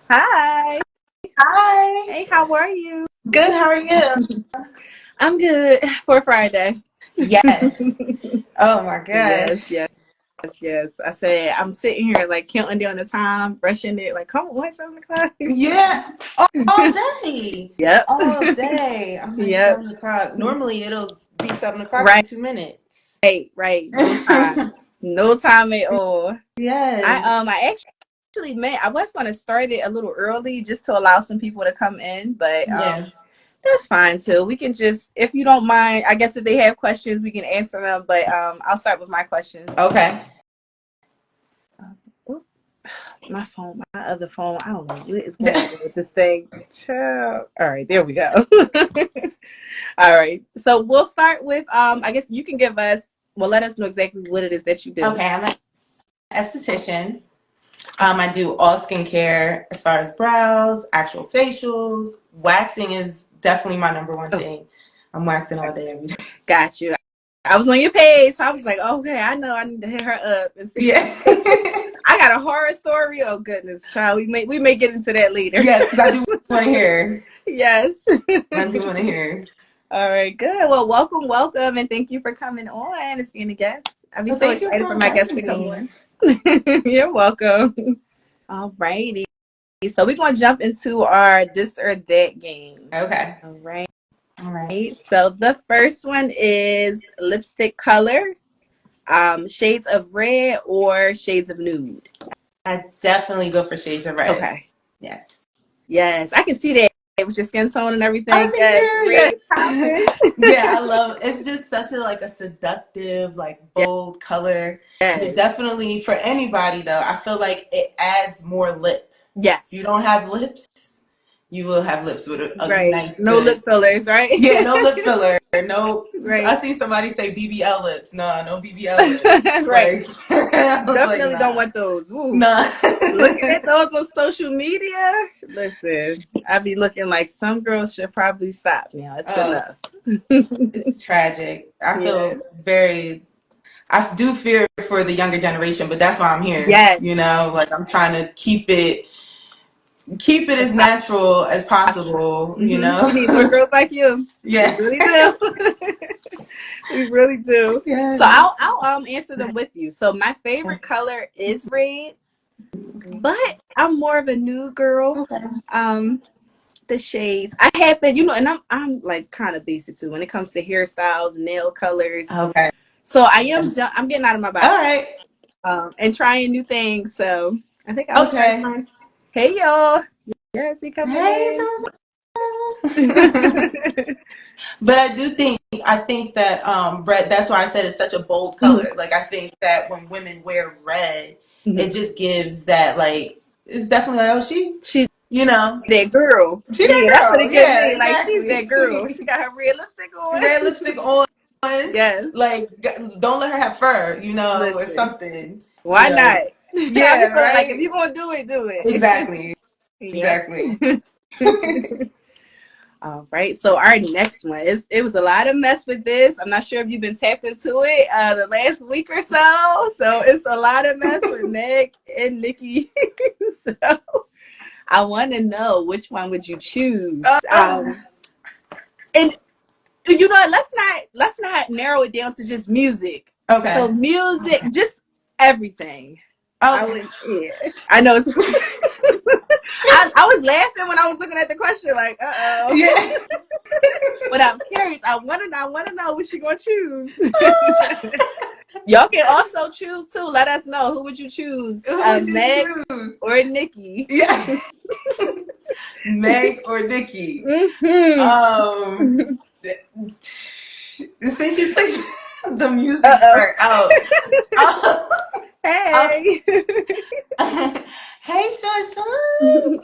Hi. Hi. Hey, how are you? Good. How are you? I'm good for Friday. Yes. Oh my God. Yes, yes, yes. I said I'm sitting here like counting down the time, brushing it. Like, come on, 7 o'clock. Yeah. All day. Yep. All day. I'm like Yep. 7 o'clock. Normally it'll be 7 o'clock in Right, 2 minutes. right. No time. No time at all. I Yes. um I actually meant I was gonna start it a little early just to allow some people to come in, but Yeah. that's fine too. We can just, if you don't mind, I guess if they have questions, we can answer them. But I'll start with my questions. Okay. Oop, my phone, my other phone. I don't know what is going on with this thing. Child. All right, there we go. All right, so we'll start with I guess you can give us, well, let us know exactly what it is that you do. Okay. I'm an esthetician. I do all skincare as far as brows, actual facials. Waxing is definitely my number one Oh, thing. I'm waxing all day, every day. got you. I was on your page, so I was like, okay, I know I need to hit her up. Yeah. I got a horror story. Oh goodness, child. We may get into that later. Yes, because I do want to hear. Yes. I do want to hear. All right, good. Well, welcome, and thank you for coming on and being a guest. I'll be Well, so thank you excited for for my guests to having come me. on. You're welcome. All righty. So we're gonna jump into our this or that game. Okay. All right. All right. So the first one is lipstick color, shades of red or shades of nude. I definitely go for shades of red. Okay. Yes. Yes, I can see that with your skin tone and Oh, everything. thank Yes, you. red Yeah. popping. Yeah, I love it's just such a seductive, bold color. And it Yes. definitely for anybody though, I feel like it adds more lip. If you Yes. don't have lips, you will have lips with a Right. nice No lip good. fillers, right? Yeah, no lip filler. No, I Right. see somebody say BBL lips. No, no BBL lips. Right. Like, I was like, Definitely don't nah, want those. Woo. nah. Looking at those on social media, listen, I be looking like some girls should probably stop now. It's Oh, enough. it's tragic. I Yes. feel I do fear for the younger generation, but that's why I'm here. Yes. You know, like I'm trying to keep it As as natural as possible. possible. You We know, need more girls like you. We yeah, really do. We really do. So yeah. I'll answer them with you. So my favorite color is red, but I'm more of a nude girl. Okay. Um, the shades I have been, and I'm like kind of basic too when it comes to hairstyles, nail colors. Okay. So I'm getting out of my box, All right. and trying new things. So I think I'll start Okay. mine. Hey y'all, yes, he coming Hey, in. Jonathan. But I think that red, that's why I said it's such a bold Mhm. color. Like I think that when women wear red, it Mhm. just gives that it's definitely like, oh, She's you know, that girl. she Yeah, that that's what it girl. gives Yeah, me. Like she's that girl. exactly. She got her red lipstick on. Red lipstick on. Yes. Like don't let her have fur, or Listen, something. why not? I be Yeah, feeling like if right? you're gonna do it, do it. Exactly. Yep. Exactly. All right. So our next one is, it was a lot of mess with this. I'm not sure if you've been tapped into it the last week or so. So it's a lot of mess with Meg and Nikki. So I want to know, which one would you choose? Oh, And let's not narrow it down to just music. So okay. music, just everything. I Okay. would, yeah. I know it's. I was laughing when I was looking at the question, like, uh oh. Yeah. But I'm curious. I wanna know what you gonna choose. Y'all can also choose too. Let us know, who would you choose, Who would you Meg choose? or Nikki? Yeah. Meg or Nikki? Mm-hmm. Um, since you took the Uh music oh. part out, um, Hey. hey, Shashan.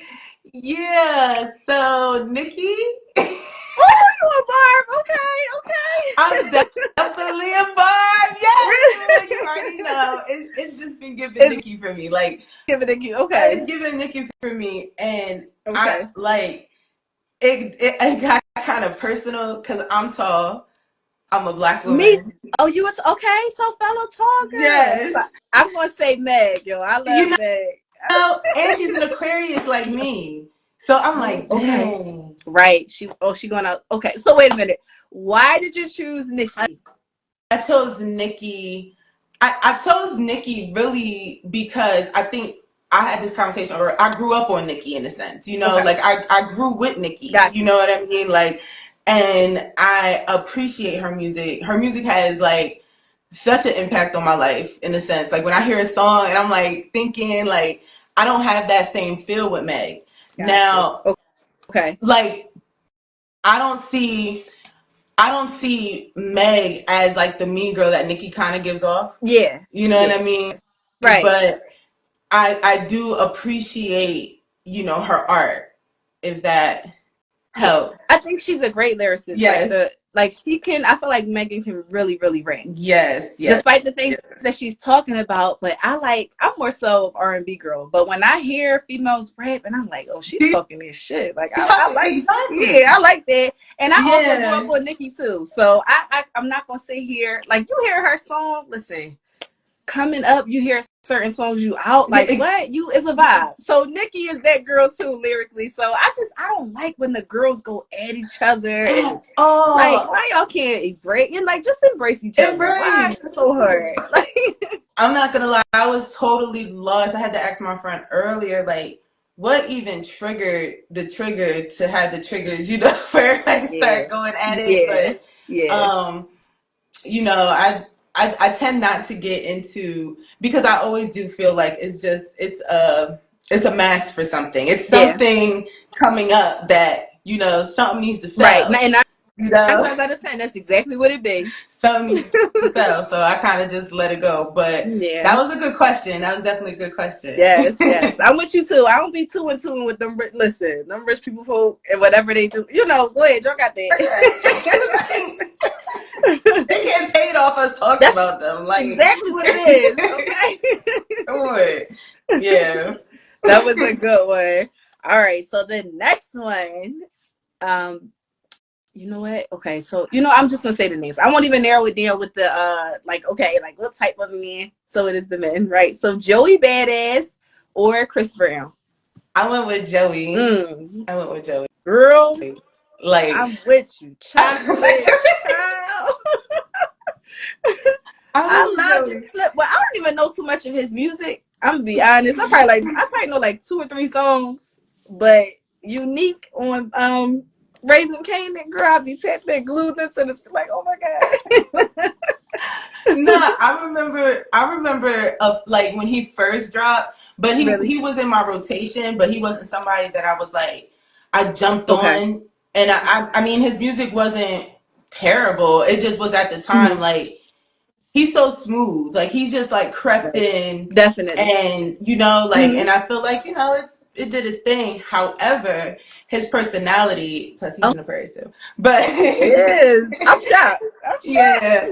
Yeah, so Nikki, Oh, you a Barb? Okay, I'm definitely a Barb. Yes, girl, you already know. It's just been giving It's Nikki for me. Like, giving it you. Okay. it's giving Nikki for me. And I Okay. like it got kind of personal because I'm tall. I'm a black Me. woman. Oh, okay. So fellow tall girls. So Yes. I'm gonna say Meg, yo. I love You Meg. Oh, and she's an Aquarius like me. So I'm like, Okay. dang. Right. She going out. Okay. So wait a minute. Why did you choose Nikki? I chose Nikki. I chose Nikki really because I think I had this conversation, or I grew up on Nikki in a sense, Okay. like I grew with Nikki, Gotcha. you know what I mean? Like, and I appreciate her music. Her music has like such an impact on my life in a sense. Like when I hear a song and I'm like thinking like, I don't have that same feel with Meg. Gotcha. Now, Okay. like, I don't see Meg as like the mean girl that Nikki kind of gives off. Yeah. You know what I mean? Right. But I do appreciate, her art, if that helps. I think she's a great lyricist. Yes. Like she can. I feel like Megan can really, really rap. Yes. Despite the things that she's talking about, but I'm more so of R&B girl. But when I hear females rap, and I'm like, oh, she's talking this shit. Like I like, exactly. I like that. And I also grew up with Nikki too. So I'm not gonna sit here like you hear her song. Listen, coming up, you hear certain songs you out like what you is a vibe. So Nikki is that girl too lyrically. So I don't like when the girls go at each other and like why y'all can't embrace and like just embrace each other. Why it's so hard? Like I'm not gonna lie, I was totally lost. I had to ask my friend earlier, like, what even triggered the trigger to have the triggers, where I start going at it. But I tend not to get into, because I always do feel like it's a mask for something. It's something coming up that something needs to sell. Right. And 9 times out of 10, that's exactly what it be. Something needs to sell. So I kind of just let it go. But that was a good question. That was definitely a good question. Yes. I'm with you too. I don't be too in tune with them. Listen, them rich people folk and whatever they do. Go ahead. Y'all got that. They getting paid off us talking about them. Like exactly what it is. Okay. Come on. Yeah. That was a good one. All right. So the next one, you know what? Okay, so I'm just gonna say the names. I won't even narrow it down with the like what type of man. So it is the men, right? So Joey Badass or Chris Brown. I went with Joey. I went with Joey. Girl, like I'm with you, chocolate child. I love it. Well, I don't even know too much of his music. I'm gonna be honest. I probably know like 2 or 3 songs, but unique on Raising Canaan, girl, I be tapped and glued into this like, oh my god. No, I remember like when he first dropped, but he was in my rotation, but he wasn't somebody that I was like I jumped on. And I mean his music wasn't terrible. It just was at the time like he's so smooth. Like he just like crept in. Definitely. And and I feel like, it did his thing. However, his personality, plus he's an Aquarius too. But it is. I'm shocked. Yeah.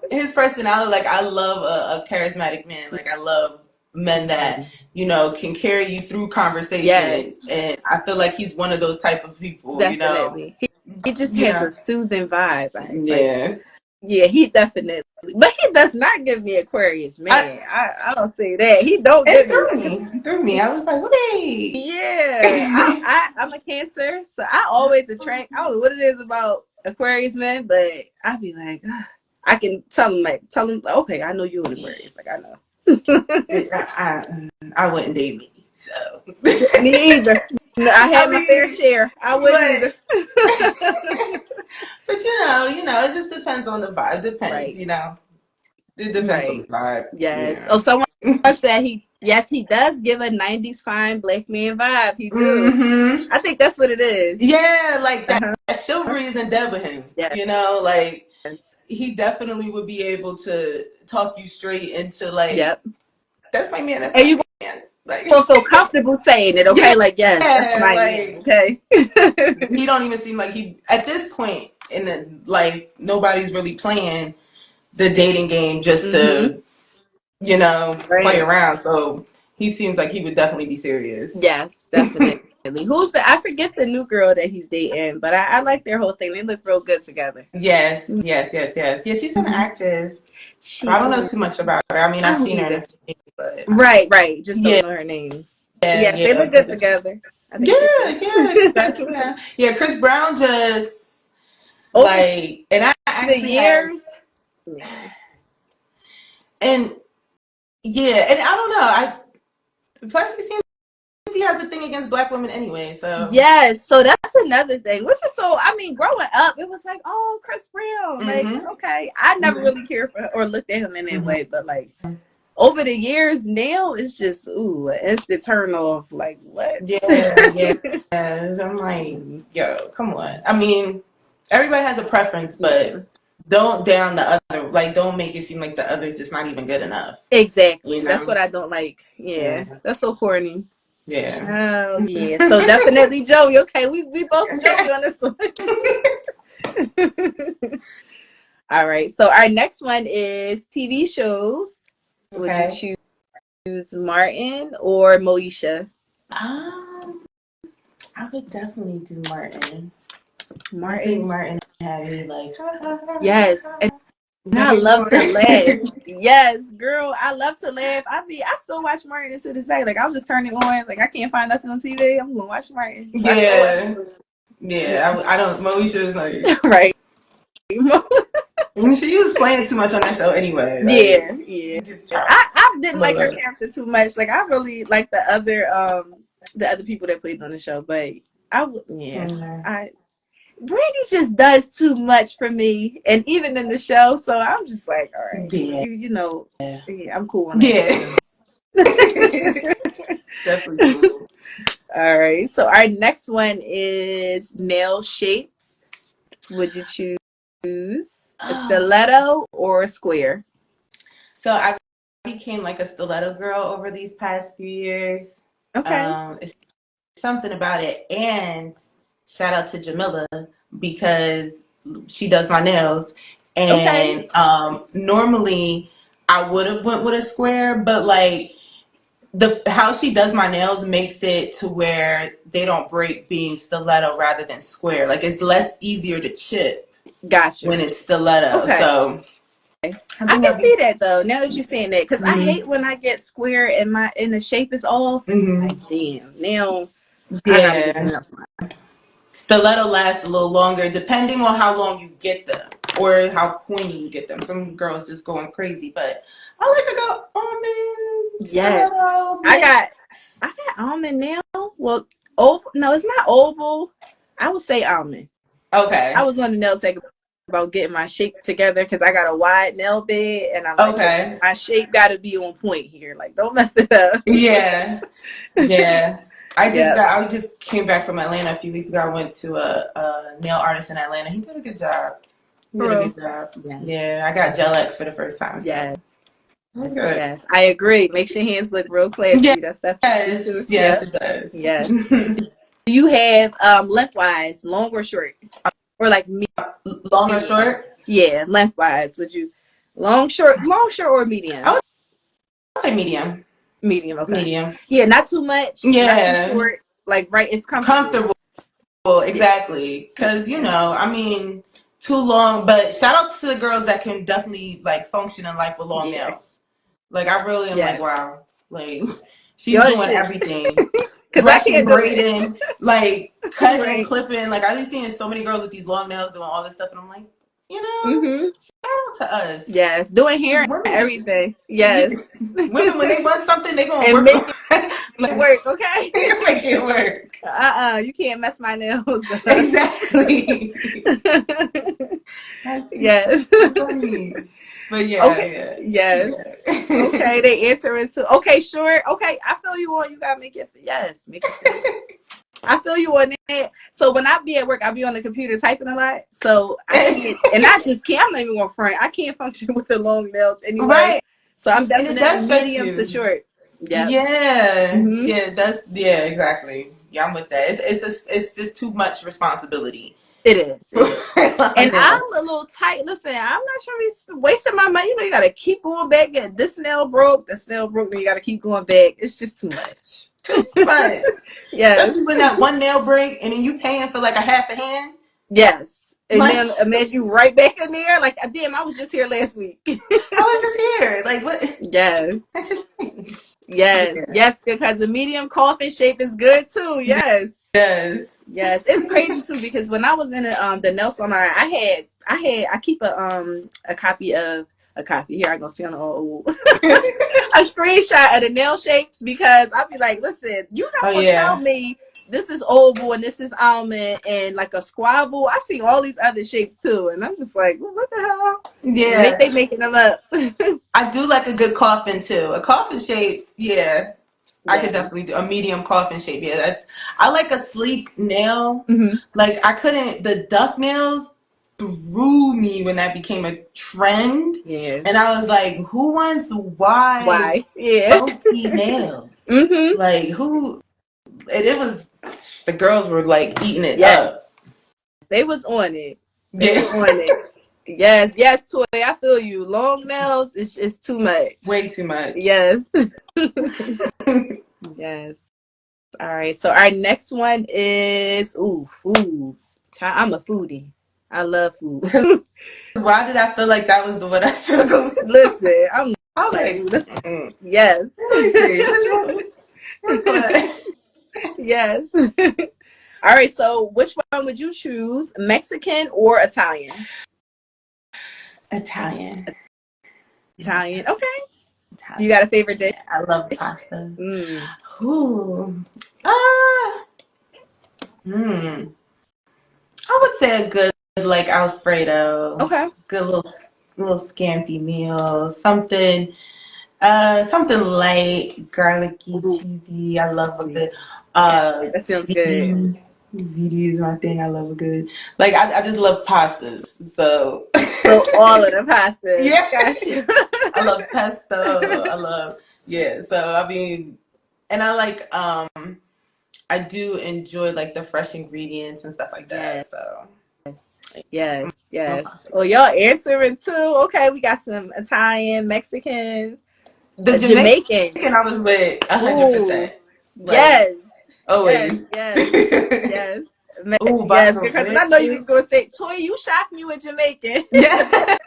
His personality, like I love a charismatic man. Like I love men that, can carry you through conversation. Yes. And I feel like he's one of those type of people, Definitely. He just has a soothing vibe. Yeah, he definitely, but he does not give me Aquarius, man. I don't say that. He don't give me. Through me. I was like, wait. Yeah, I'm a Cancer, so I always attract. I don't know what it is about Aquarius men, but I be like, I can tell him, okay, I know you're an Aquarius. Like I know. I wouldn't date me, so me either. No, I had my fair share. I wouldn't either. But it just depends on the vibe. It depends, It depends on the vibe. Yes. Yeah. Oh, someone said he does give a 90s fine black man vibe. He do. I think that's what it is. Yeah, like that chivalry isn't dead with him. Like he definitely would be able to talk you straight into like, that's my man. That's my man. Like, so feel comfortable saying it, okay? Like, yes, that's my man, okay? He don't even seem like he, at this point in the life, nobody's really playing the dating game just to, play around. So he seems like he would definitely be serious. Yes, definitely. I forget the new girl that he's dating, but I like their whole thing. They look real good together. Yes. Yeah, she's an actress. I don't know too much about her. I mean, I've seen her. but right. Just yeah, don't know her name. Yes, they yeah, look good together. I think they yeah. Chris Brown just over like, and I the actually have, years. Yeah. and yeah, and I don't know. Plus it seems he has a thing against black women anyway. So Yes, so that's another thing. Which is so. I mean, growing up, it was like, oh, Chris Brown. Like, okay, I never really cared for or looked at him in that way, but like over the years, now it's just an instant turn off. Like, what? yeah. I'm like, yo, come on. I mean, everybody has a preference, but don't down the other. Like, don't make it seem like the other's just not even good enough. Exactly. You know? That's what I don't like. Yeah. That's so corny. Yeah. Oh yeah. So definitely Joey. Okay, we both Joey on this one. All right. So our next one is TV shows. Okay. Would you choose Martin or Moesha? I would definitely do Martin. I think Martin had me like, yes. And I love to laugh. Yes, girl, I love to laugh. I still watch Martin to this day. Like, I'll just turn it on. Like, I can't find nothing on TV. I'm gonna watch Martin. Watch I don't. Moesha is like right. I mean, she was playing too much on that show anyway. Like, yeah. I didn't like her character too much. Like, I really like the other people that played on the show, but Brandy just does too much for me, and even in the show. So I'm just like, all right, I'm cool on that. Definitely cool. All right. So our next one is nail shapes. Would you choose a stiletto or a square? So I became like a stiletto girl over these past few years. Okay. It's something about it, and shout out to Jamila because she does my nails. And normally I would have went with a square, but like how she does my nails makes it to where they don't break being stiletto rather than square. Like it's less easier to chip. Gotcha. When it's stiletto. Okay. So I can see that though. Now that you're saying that, because I hate when I get square and the shape is off, and it's like, damn. Now I gotta get something else. Stiletto lasts a little longer, depending on how long you get them or how pointy you get them. Some girls just going crazy, but I like to go almond. Yes, I got almond now. Well, oval. No, it's not oval. I would say almond. Okay. I was on the nail tech about getting my shape together because I got a wide nail bed, and I'm like, my shape got to be on point here. Like, don't mess it up. Yeah. I just came back from Atlanta a few weeks ago. I went to a nail artist in Atlanta. He did a good job. Yeah, I got Gel X for the first time. So. Yeah. That's good. Yes, I agree. Makes your hands look real classy. Yeah. That's definitely yes, it does. Yes. Do you have lengthwise, long or short, or like long or short? Yeah, lengthwise. Would you long, short, or medium? I would say medium. Medium, okay. Medium. Yeah, not too much. Yeah. Not too short. Like it's comfortable. Exactly. Because I mean, too long. But shout out to the girls that can definitely like function in life with long nails. Like I really am like, wow. Like she's doing everything. Because I can't braiding, like cutting and clipping. Like I've seen so many girls with these long nails doing all this stuff, and I'm like, shout out to us. Yes, doing hair and everything. Yes. Women, when they want something, they gonna and work it work, okay? Make it work. You can't mess my nails up. Exactly. Yes. But yeah. Okay. Yes. Okay, they answer it too. Okay, sure. Okay, I feel you on. You gotta make it. Yes, make it. I feel you on that. So when I be at work, I be on the computer typing a lot. So I can't, and I just can't. I'm not even gonna front. I can't function with the long nails anyway. Right. So I'm definitely medium to short. Yeah. Yeah. Yeah. Exactly. Yeah, I'm with that. It's just too much responsibility. It is. And I'm a little tight. Listen, I'm not trying to be wasting my money. You gotta keep going back. And this nail broke. This nail broke. Then you gotta keep going back. It's just too much. Too much. Yeah. Especially when that one nail break and then you paying for like a half a hand. Yes. And then imagine you right back in there. Like, damn, I was just here last week. I was just here. Like, what? Yeah. Yes, because the medium coffin shape is good too. Yes. Yes, it's crazy too because when I was in the nail salon, I keep a copy of a copy. Here I go see on the old a screenshot of the nail shapes because I'll be like, listen, you not gonna tell me this is oval and this is almond and like a squabble. I see all these other shapes too, and I'm just like, well, what the hell? Yeah, they making them up. I do like a good coffin too. A coffin shape, yeah. I could definitely do a medium coffin shape. Yeah, I like a sleek nail. Mm-hmm. Like I couldn't the duck nails threw me when that became a trend. Yeah. And I was like, who wants wide Yeah. bulky nails? Mm-hmm. Like who and it was the girls were like eating it Yes. up. They was on it. They were on it. Yes, Toy. I feel you. Long nails is too much. Way too much. Yes. Yes. All right. So our next one is foods. I'm a foodie. I love food. Why did I feel like that was the one I struggled with? Listen, I was like, yes. Let me see. Which one? Yes. All right. So which one would you choose? Mexican or Italian? Italian. Italian. Okay. Italian. You got a favorite dish? Yeah, I love pasta. Ooh. I would say a good like Alfredo. Okay. Good little scampy meal. Something light, garlicky, cheesy. I love a good that sounds good. ziti is my thing. I love a good like I just love pastas. So all of the pastas. Yeah. Gotcha. I love pesto. I love so I mean and I like I do enjoy like the fresh ingredients and stuff like that. So yes. Well, y'all answering too. Okay, we got some Italian, Mexican, the Jamaican I was with 100%. Yes. Always. Yes. Ooh, yes, because I know you was gonna say, Toy, you shocked me with Jamaican. Yeah.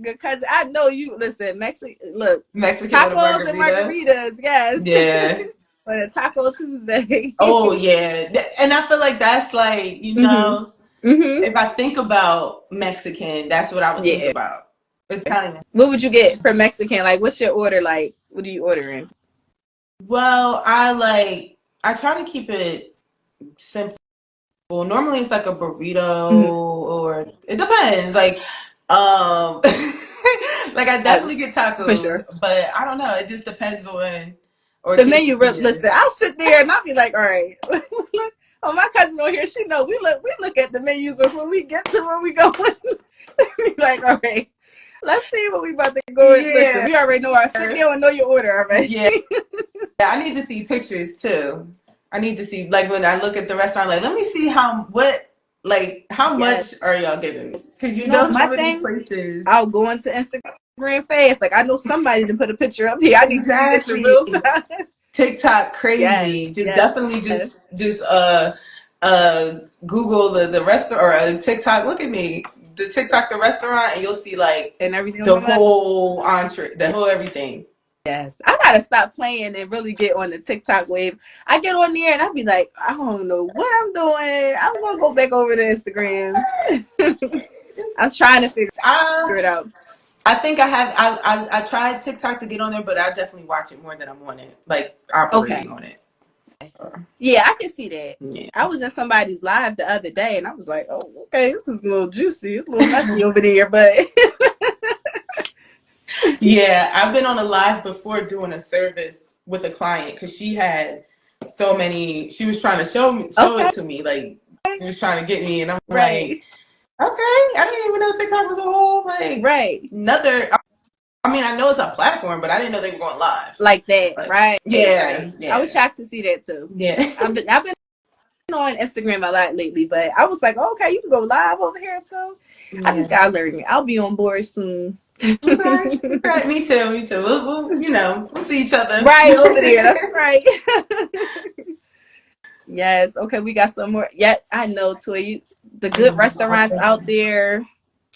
Because I know you listen, Mexican Mexican tacos and margaritas, yes. Yeah. For the Taco Tuesday. Oh yeah. And I feel like that's like, you know, if I think about Mexican, that's what I would think about. Italian. What would you get for Mexican? Like what's your order like? What are you ordering? Well, I try to keep it simple. Normally it's like a burrito or it depends. Like like I definitely get tacos, for sure. But I don't know. It just depends on the menu. Listen, I'll sit there and I'll be like, all right. Oh, my cousin on here, she know we look at the menus before we get to where we going. Be like, all right, let's see what we about to go. Yeah. Listen, we already know our sit there and know your order already. Yeah. I need to see pictures too. I need to see like when I look at the restaurant, like let me see how much are y'all giving me? Because you know some of these places. I'll go into Instagram fast. Like I know somebody to put a picture up here. I need to see this in real time. TikTok crazy. Definitely just Google the restaurant or TikTok. Look at me. The TikTok the restaurant and you'll see like and everything the whole entree, the whole everything. Yes, I gotta stop playing and really get on the TikTok wave. I get on there and I'll be like, I don't know what I'm doing. I'm gonna go back over to Instagram. I'm trying to figure it out. I think I tried TikTok to get on there, but I definitely watch it more than I'm on it. Like operating on it. Yeah, I can see that. Yeah. I was in somebody's live the other day and I was like, oh, okay, this is a little juicy. It's a little messy over there, but yeah, I've been on a live before doing a service with a client because she had so many. She was trying to show it to me, like she was trying to get me, and I'm like, okay, I didn't even know TikTok was a whole like another. I mean, I know it's a platform, but I didn't know they were going live like that, right? Yeah. I was shocked to see that too. Yeah, I've been on Instagram a lot lately, but I was like, oh, okay, you can go live over here too. Yeah. I just gotta learn it. I'll be on board soon. Okay. Me too. We'll see each other right over there. That's right. Yes. Okay, we got some more. Yeah, I know, Toy. The good restaurants out there.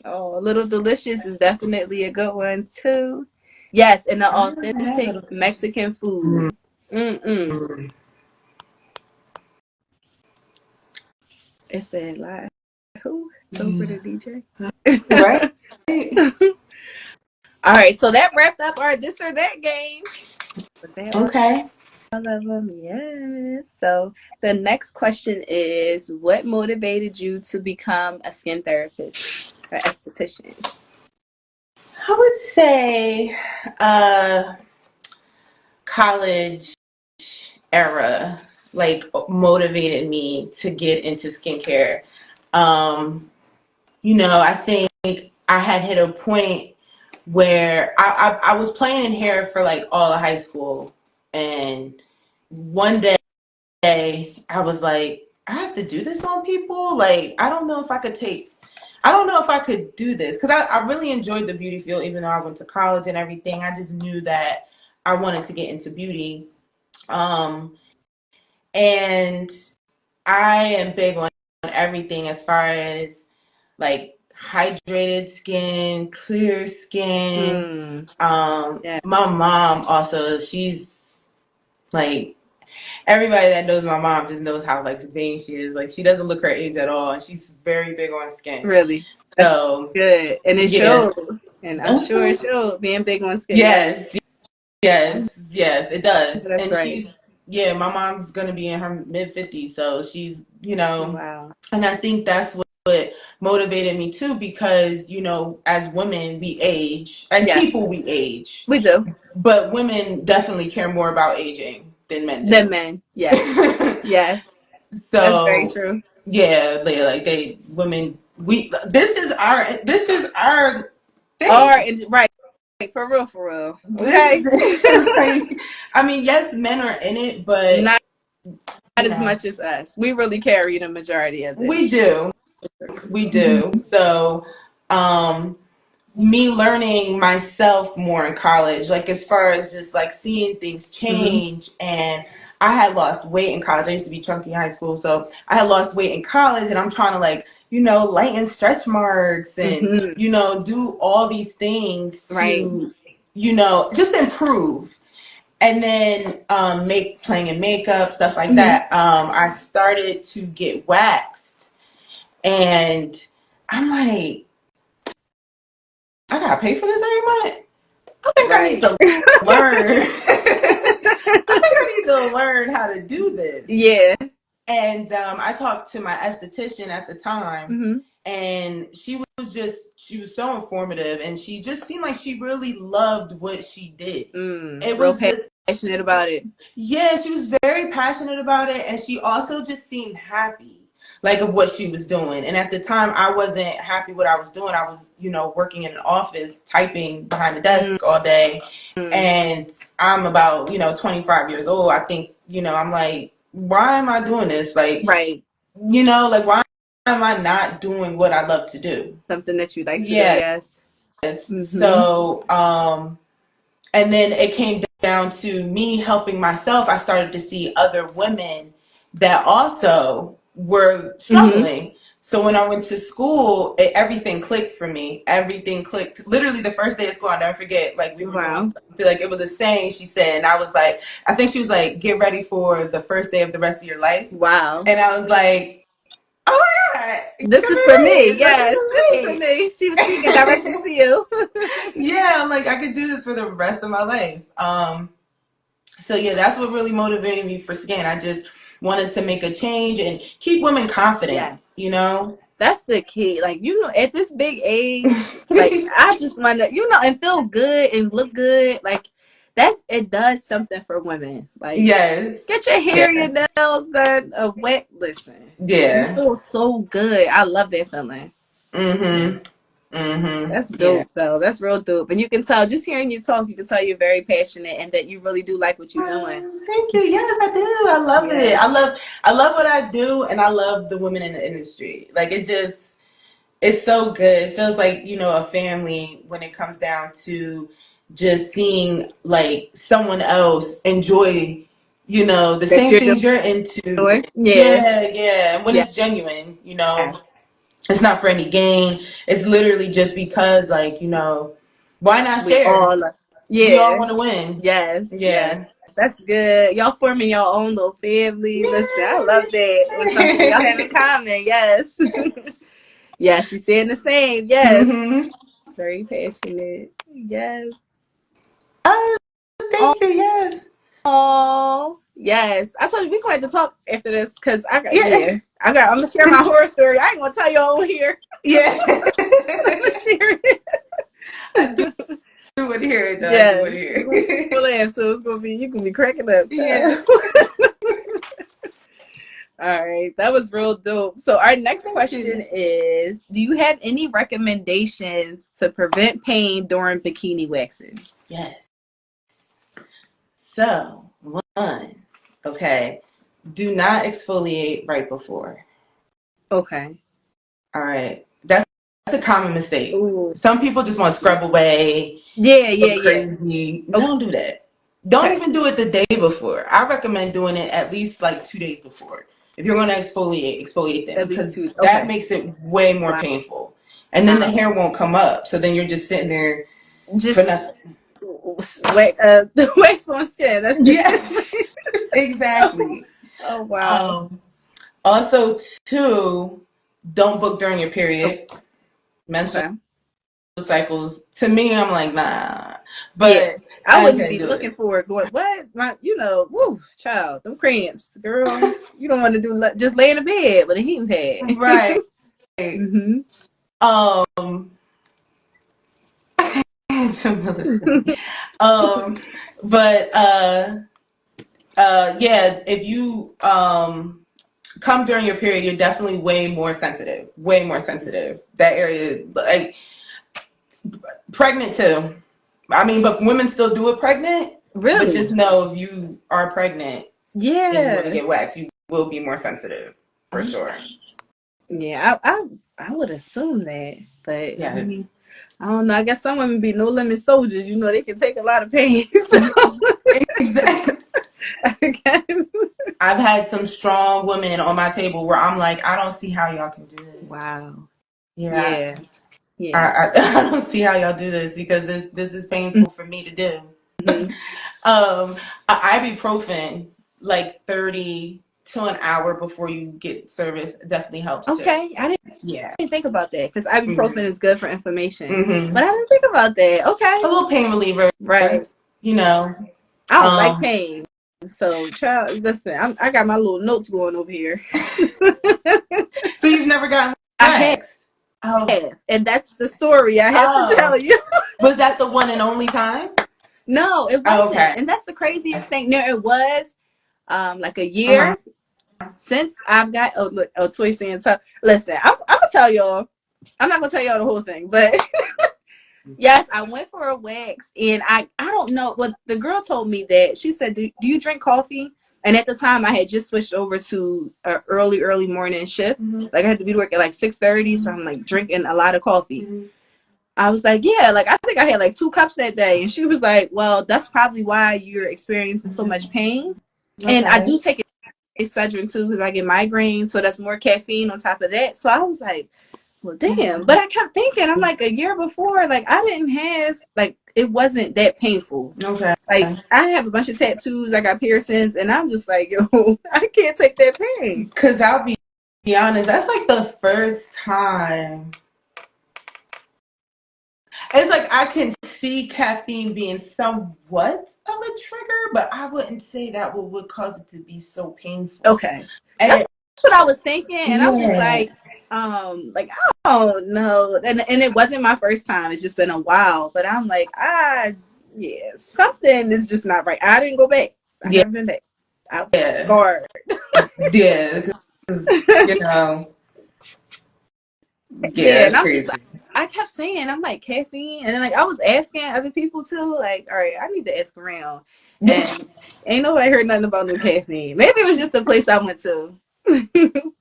Oh, Little Delicious is definitely a good one too. Yes, and the I never had authentic rotation. Mexican food. Mm-mm. It said like, who? Sober the DJ. Right. All right, so that wrapped up our this or that game. Was that all Okay. of them? Yes. So the next question is, what motivated you to become a skin therapist or esthetician? I would say college era like motivated me to get into skincare. I think I had hit a point where I was playing in hair for like all of high school, and one day I was like, I have to do this on people. Like, I don't know if I could do this, because I really enjoyed the beauty field, even though I went to college and everything. I just knew that I wanted to get into beauty. And I am big on everything as far as like hydrated skin, clear skin. Yeah. My mom also, she's like, everybody that knows my mom just knows how like vain she is. Like, she doesn't look her age at all, and she's very big on skin. Really? That's So good. And it yeah. showed. And I'm sure it showed being big on skin. Yes. Yes, it does. That's And right. my mom's gonna be in her mid-50s, so she's, Wow. and I think that's what motivated me too, because, as women, we age, as Yeah. people, we age, We do. but women definitely care more about aging than men The do. men. Yes. Yes. That's very So true. yeah, women, this is our All thing. right. Right. For real. For real. This, Okay. like, I mean, yes, men are in it, but Not you as know, much as us. We really carry the majority of it. we do, we do. So, um, me learning myself more in college, like as far as just like seeing things Mm-hmm. change. And I had lost weight in college. I used to be chunky in high school, so I had lost weight in college, and I'm trying to like, lighten stretch marks and, Mm-hmm. do all these things Right. to, just improve. And then make playing in makeup, stuff like Mm-hmm. that. I started to get waxed, and I'm like, I gotta pay for this every month. I think I need Right. to learn. I think I need to learn how to do this. Yeah. And I talked to my esthetician at the time, Mm-hmm. and she was so informative, and she just seemed like she really loved what she did. It Real was just, passionate about it. yeah, she was very passionate about it, and she also just seemed happy, like, of what she was doing. And at the time, I wasn't happy what I was doing. I was, working in an office, typing behind the desk all day, Mm-hmm. and I'm about, 25 years old. I think, I'm like, why am I doing this? Like, Right. like, why am I not doing what I love to do? Something that you like to do. Yeah. Yes. Mm-hmm. So, and then it came down to me helping myself. I started to see other women that also were Mm-hmm. struggling. So when I went to school, everything clicked for me. Everything clicked. Literally the first day of school, I'll never forget, like, we were doing Wow. something, like, it was a saying she said, and I was like, I think she was like, get ready for the first day of the rest of your life. Wow. And I was like, oh my God, it This could is be for me. me. Like, this Yes. This is for is me. She was speaking directly me. to you. Yeah, I'm like, I could do this for the rest of my life. So yeah, that's what really motivated me for skin. I just wanted to make a change and keep women confident, Yes. you know? That's the key. Like, at this big age, like, I just want to, and feel good and look good. Like, it does something for women. Like, Yes. get your hair, Yeah. your nails done, wet. Listen, you Yeah. feel so good. I love that feeling. Mm-hmm. Yes. Mm-hmm. That's Yeah. dope, though. That's real dope. And you can tell, just hearing you talk, you can tell you're very passionate and that you really do like what you're doing. Thank you. Yes, I do. I love it. Yeah. I love what I do, and I love the women in the industry. Like, it's so good. It feels like, a family when it comes down to just seeing like someone else enjoy, the That same you're things you're into. doing. Yeah. Yeah, yeah. When Yeah. it's genuine, Yes. it's not for any gain. It's literally just because, like, why not We share? all love. We all Yeah. want to win. Yes. Yeah. Yes. That's good. Y'all forming your own little family. Listen, I love that. It was something y'all have in Yeah. common. Yes. Yeah, she's saying the same. Yes. Mm-hmm. Very passionate. Yes. Oh, thank you. Yes. Oh, yes. I told you we going to talk after this because Yeah. I'm gonna share my horror story. I ain't gonna tell y'all on here. Yeah. I'm gonna share it. I do want to hear it though. I do want Yes. to hear We'll it. laugh, so it's gonna be you can be cracking up, Yeah. child. All right, that was real dope. So our next Thank question you. is: do you have any recommendations to prevent pain during bikini waxing? Yes. So, one, okay, do not exfoliate right before. Okay. All right. That's a common mistake. Ooh. Some people just want to scrub away, Yeah. go crazy. Okay. Don't do that. Don't even do it the day before. I recommend doing it at least like 2 days before. If you're going to exfoliate them At least because 2. that Okay. makes it way more Wow. painful. And then the hair won't come up. So then you're just sitting there for Just nothing. wax on skin. That's Yeah, it. exactly. Oh wow. Also, two, don't book during your period. Menstrual Okay. cycles. To me, I'm like, nah. Yeah. But I I wouldn't can't be do looking it. for it going, what? Woo, child, them cramps. Girl, you don't want to just lay in the bed with a heating pad. Right. Mm-hmm. Um, but yeah, if you come during your period, you're definitely way more sensitive. Way more sensitive. That area, like pregnant too. I mean, but women still do it pregnant. But Really? just know if you are pregnant and you want to Yeah. get waxed, you will be more sensitive for sure. Yeah, I would assume that. But I mean, Yes. I don't know. I guess some women be no limit soldiers. You know, they can take a lot of pain. So Exactly. I guess. I've had some strong women on my table where I'm like, I don't see how y'all can do this. Wow. Yeah, Yeah. Yeah. I don't see how y'all do this because this is painful for me to do. Mm-hmm. Ibuprofen, like 30 to an hour before you get service, definitely helps too. Okay. I Yeah. didn't think about that because ibuprofen Mm-hmm. is good for inflammation. Mm-hmm. But I didn't think about that. Okay. A little pain reliever, Right. you know. I don't like Um, pain. So, child, listen, I got my little notes going over here. so you've never gotten I have, waxed? Oh, and that's the story I have to tell oh, you. was that the one and only time? No, it Oh, wasn't. okay. And that's the craziest thing. No, it was like a Uh-huh. year since I've got, oh, look, oh, Toy saying, so, listen, I'm going to tell y'all, I'm not going to tell y'all the whole thing, but yes, I went for a wax, and I don't know what the girl told me that she said, do you drink coffee? And at the time, I had just switched over to an early morning shift. Mm-hmm. Like I had to be to work at like 6:30, so I'm like drinking a lot of coffee. Mm-hmm. I was like, yeah, like I think I had like 2 cups that day, and she was like, well, that's probably why you're experiencing so much pain. And I Okay. do take Excedrin too because I get migraines, so that's more caffeine on top of that. So I was like, well, damn. But I kept thinking, I'm like, a year before, like I didn't have, like it wasn't that painful. Okay. Like I have a bunch of tattoos, I got piercings, and I'm just like, yo, I can't take that pain. Because I'll be honest, that's like the first time. It's like I can see caffeine being somewhat of a trigger, but I wouldn't say that would cause it to be so painful. Okay. And, That's what I was thinking. And I was yeah. like I don't know. And it wasn't my first time. It's just been a while. But I'm like, yeah, something is just not right. I didn't go back. I Yeah. haven't been back. I was Yeah. scarred. Yeah. You know. Yeah, Yeah, and it's I'm just crazy. like, I kept saying, I'm like caffeine, and then like I was asking other people too, like, all right, I need to ask around, and ain't nobody heard nothing about no caffeine. Maybe it was just a place I went to.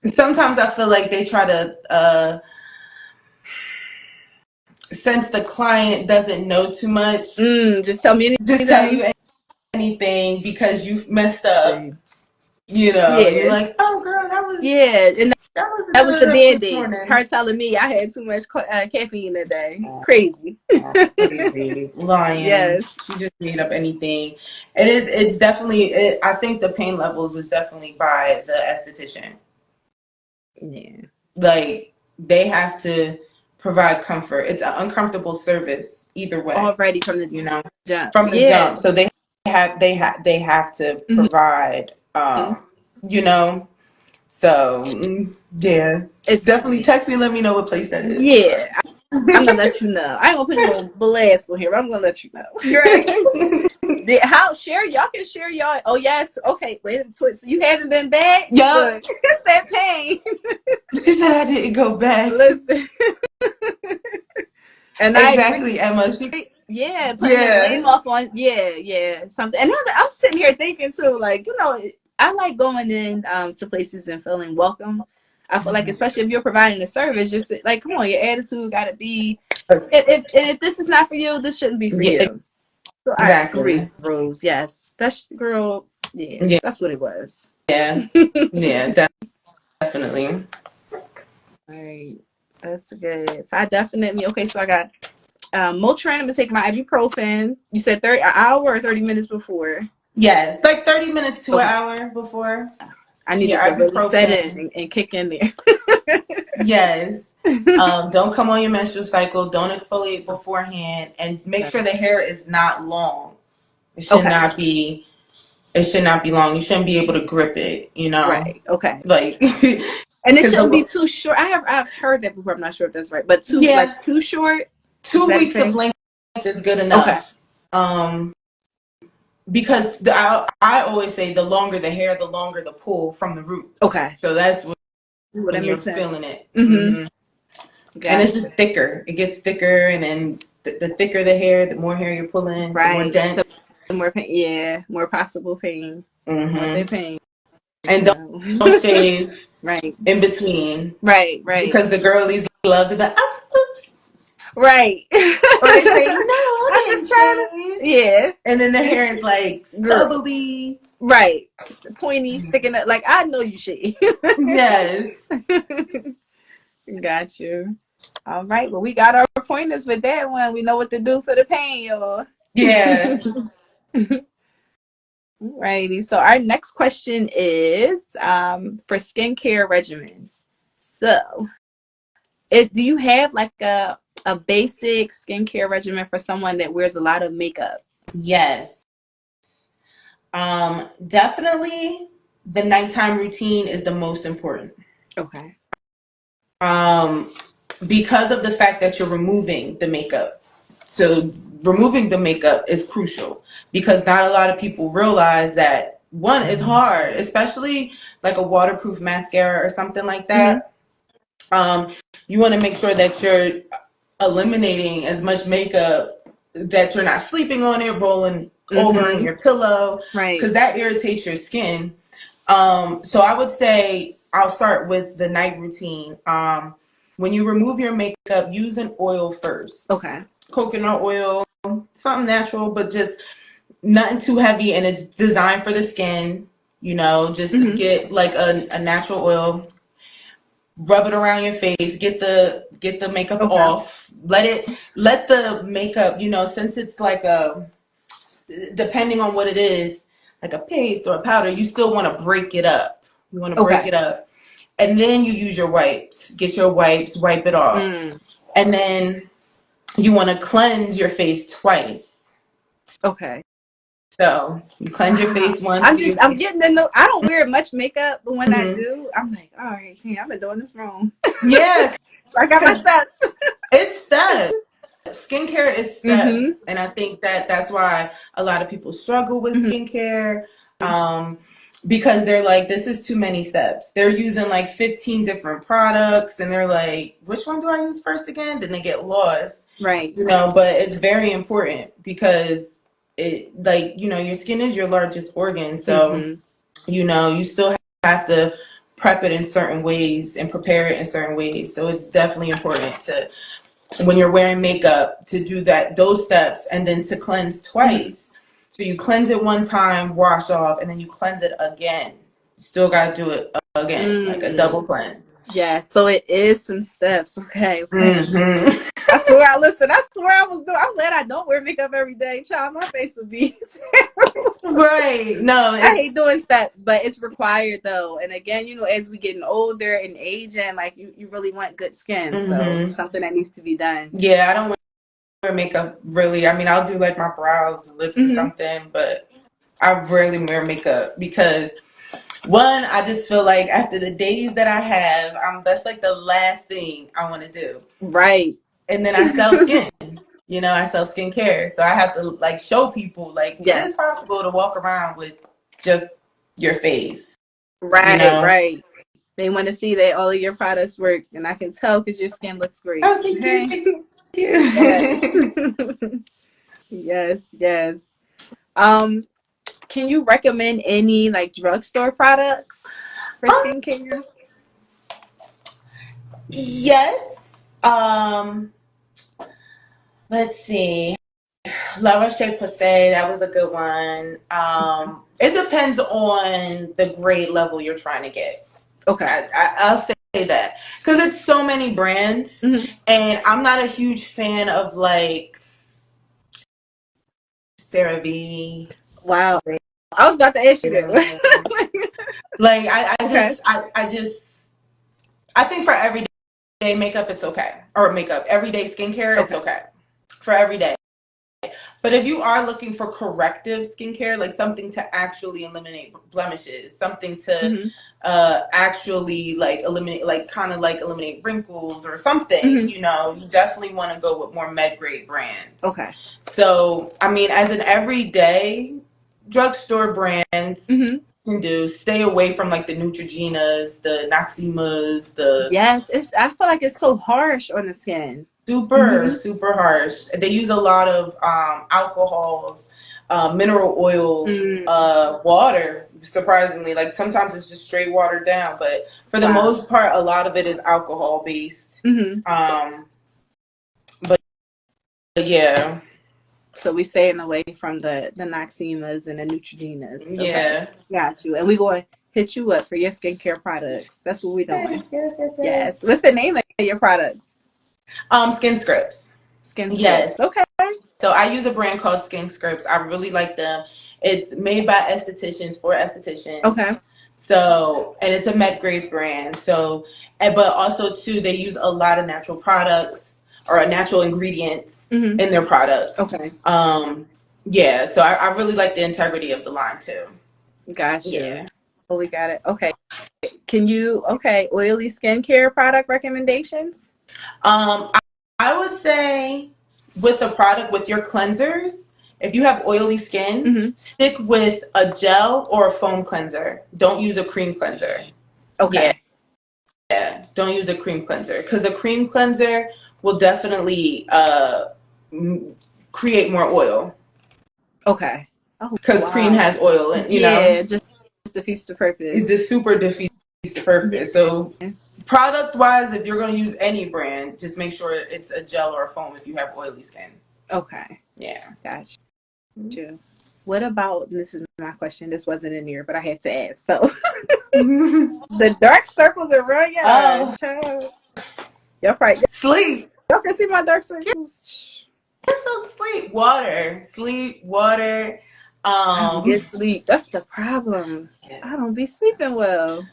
Sometimes I feel like they try to since the client doesn't know too much, Just tell me just tell anything. you anything because you've messed up. Yeah, You know, and you're yeah, like, oh girl, that And that was the Band-Aid. Morning. Her telling me I had too much caffeine that day. Crazy. Crazy. Lying. Yes. She just made up anything. It's definitely, I think the pain levels is definitely by the esthetician. Yeah. Like, they have to provide comfort. It's an uncomfortable service either way. Already from the jump. From the jump. So they have to provide So yeah. It's definitely text me and let me know what place that is. Yeah. I'm gonna let you know. I ain't gonna put you on blast on here, but I'm gonna let you know. Right. Y'all can share y'all. Oh yes. Okay, wait a minute. So you haven't been back? Yup. It's that pain. She said I didn't go back. Listen. And exactly, Emma. Putting the blame off on something. And I'm sitting here thinking too, like, I like going in to places and feeling welcome. I feel like, especially if you're providing a service, just like, come on, your attitude got to be. If this is not for you, this shouldn't be for you. So exactly. I agree, Rose. Yes, that's girl. Yeah, that's what it was. Yeah, yeah, definitely. All right, that's good. So I definitely So I got Motrin. I'm gonna take my ibuprofen. You said an hour or 30 minutes before. Yes, like 30 minutes to an hour before. I need to really set in and kick in there. Yes. Don't come on your menstrual cycle. Don't exfoliate beforehand, and make sure the hair is not long. It should not be. It should not be long. You shouldn't be able to grip it. Right. Okay. Like, and it shouldn't be too short. I've heard that before. I'm not sure if that's right, but too short. 2 weeks of length is good enough. Okay. Because I always say the longer the hair, the longer the pull from the root. Okay. So that's when you're feeling it. Mm-hmm. And it's just thicker. It gets thicker, and then the thicker the hair, the more hair you're pulling, the more dense. The more pain. Yeah, more possible pain. More pain. And don't shave in between. Right. Because the girlies love the right. Or they say, no, I'm just trying to. Yeah. And then their hair is like stubbly. Right. Pointy, sticking up. Like, I know you shave. Yes. Got you. All right. Well, we got our pointers with that one. We know what to do for the pain, y'all. Yeah. Alrighty. So our next question is for skincare regimens. So, do you have like a basic skincare regimen for someone that wears a lot of makeup? Yes. Definitely the nighttime routine is the most important. Okay. Because of the fact that you're removing the makeup. So removing the makeup is crucial, because not a lot of people realize that one is hard, especially like a waterproof mascara or something like that. Mm-hmm. You want to make sure that you're eliminating as much makeup, that you're not sleeping on it, rolling over in your pillow, right? Because that irritates your skin. So I would say I'll start with the night routine. When you remove your makeup, use an oil first. Okay. Coconut oil, something natural, but just nothing too heavy, and it's designed for the skin. Just get like a natural oil, rub it around your face, get the makeup off. Let the makeup, since it's like depending on what it is, like a paste or a powder, you still want to break it up. You want to break it up. And then you use your wipes. Get your wipes, wipe it off. And then you want to cleanse your face twice. Okay. So you cleanse your face once. I'm getting to know. I don't wear much makeup, but when I do, I'm like, all right, I've been doing this wrong. Yeah. I got my steps. It's steps. Skincare is steps. And I think that's why a lot of people struggle with skincare. Because they're like, this is too many steps. They're using like 15 different products, and they're like, which one do I use first again? Then they get lost. Right. But it's very important, because it, like, your skin is your largest organ. So, you still have to prep it in certain ways and prepare it in certain ways. So it's definitely important to, when you're wearing makeup, to do those steps, and then to cleanse twice. So you cleanse it one time, wash off, and then you cleanse it again. still gotta do it again, like a double cleanse. Yeah, so it is some steps. Okay. Mm-hmm. I swear, I swear I was doing. I'm glad I don't wear makeup every day. Child, my face would be terrible. Right. No, I hate doing steps, but it's required though. And again, as we getting older and aging, like you really want good skin. So it's something that needs to be done. Yeah, I don't wear makeup really. I mean, I'll do like my brows, lips, or something, but I rarely wear makeup because one, I just feel like after the days that I have, that's like the last thing I want to do. Right. And then I sell skin. I sell skincare, so I have to like show people like it is possible to walk around with just your face. Right, right. They want to see that all of your products work, and I can tell because your skin looks great. Oh, thank you. Thank you. Yes. Yes. Can you recommend any like drugstore products for skincare? Yes. Let's see. La Roche-Posay, that was a good one. It depends on the grade level you're trying to get. Okay. I'll say that. Because it's so many brands, and I'm not a huge fan of like CeraVe. Wow. I was about to ask you that. Like I think for everyday makeup it's okay. Or everyday skincare, it's okay. For every day. But if you are looking for corrective skincare, like something to actually eliminate blemishes, something to actually like eliminate, like kind of like eliminate wrinkles or something, you definitely want to go with more med grade brands. Okay. So, I mean, as an everyday drugstore brands can do, stay away from like the Neutrogenas, the Noximas, Yes, I feel like it's so harsh on the skin. Super harsh. They use a lot of alcohols, mineral oil, water, surprisingly. Like sometimes it's just straight watered down, but for the most part, a lot of it is alcohol based. But yeah. So we staying away from the Noximas and the Neutrogenas. Okay. Yeah. Got you. And we going to hit you up for your skincare products. That's what we're doing. Yes. What's the name of your products? Skin Scripts. Skin Scripts. Yes. Okay. So I use a brand called Skin Scripts. I really like them. It's made by estheticians for estheticians. Okay. So, and it's a med grade brand. So, but also too, they use a lot of natural products or natural ingredients in their products. Okay. Yeah. So I really like the integrity of the line too. Gotcha. Yeah. Oh, we got it. Okay. Oily skincare product recommendations? I would say with your cleansers, if you have oily skin, stick with a gel or a foam cleanser. Don't use a cream cleanser. Okay. Yeah. Don't use a cream cleanser because a cream cleanser will definitely create more oil. Okay. Because cream has oil and just defeats the purpose. It just super defeats the purpose. So product wise, if you're going to use any brand, just make sure it's a gel or a foam if you have oily skin. Okay. Yeah. Gotcha. What about, this is my question, this wasn't in here, but I had to ask. So the dark circles around your eyes, child. Y'all probably sleep. Y'all can see my dark circles. Sleep. Water. Get sleep. That's the problem. Yeah. I don't be sleeping well.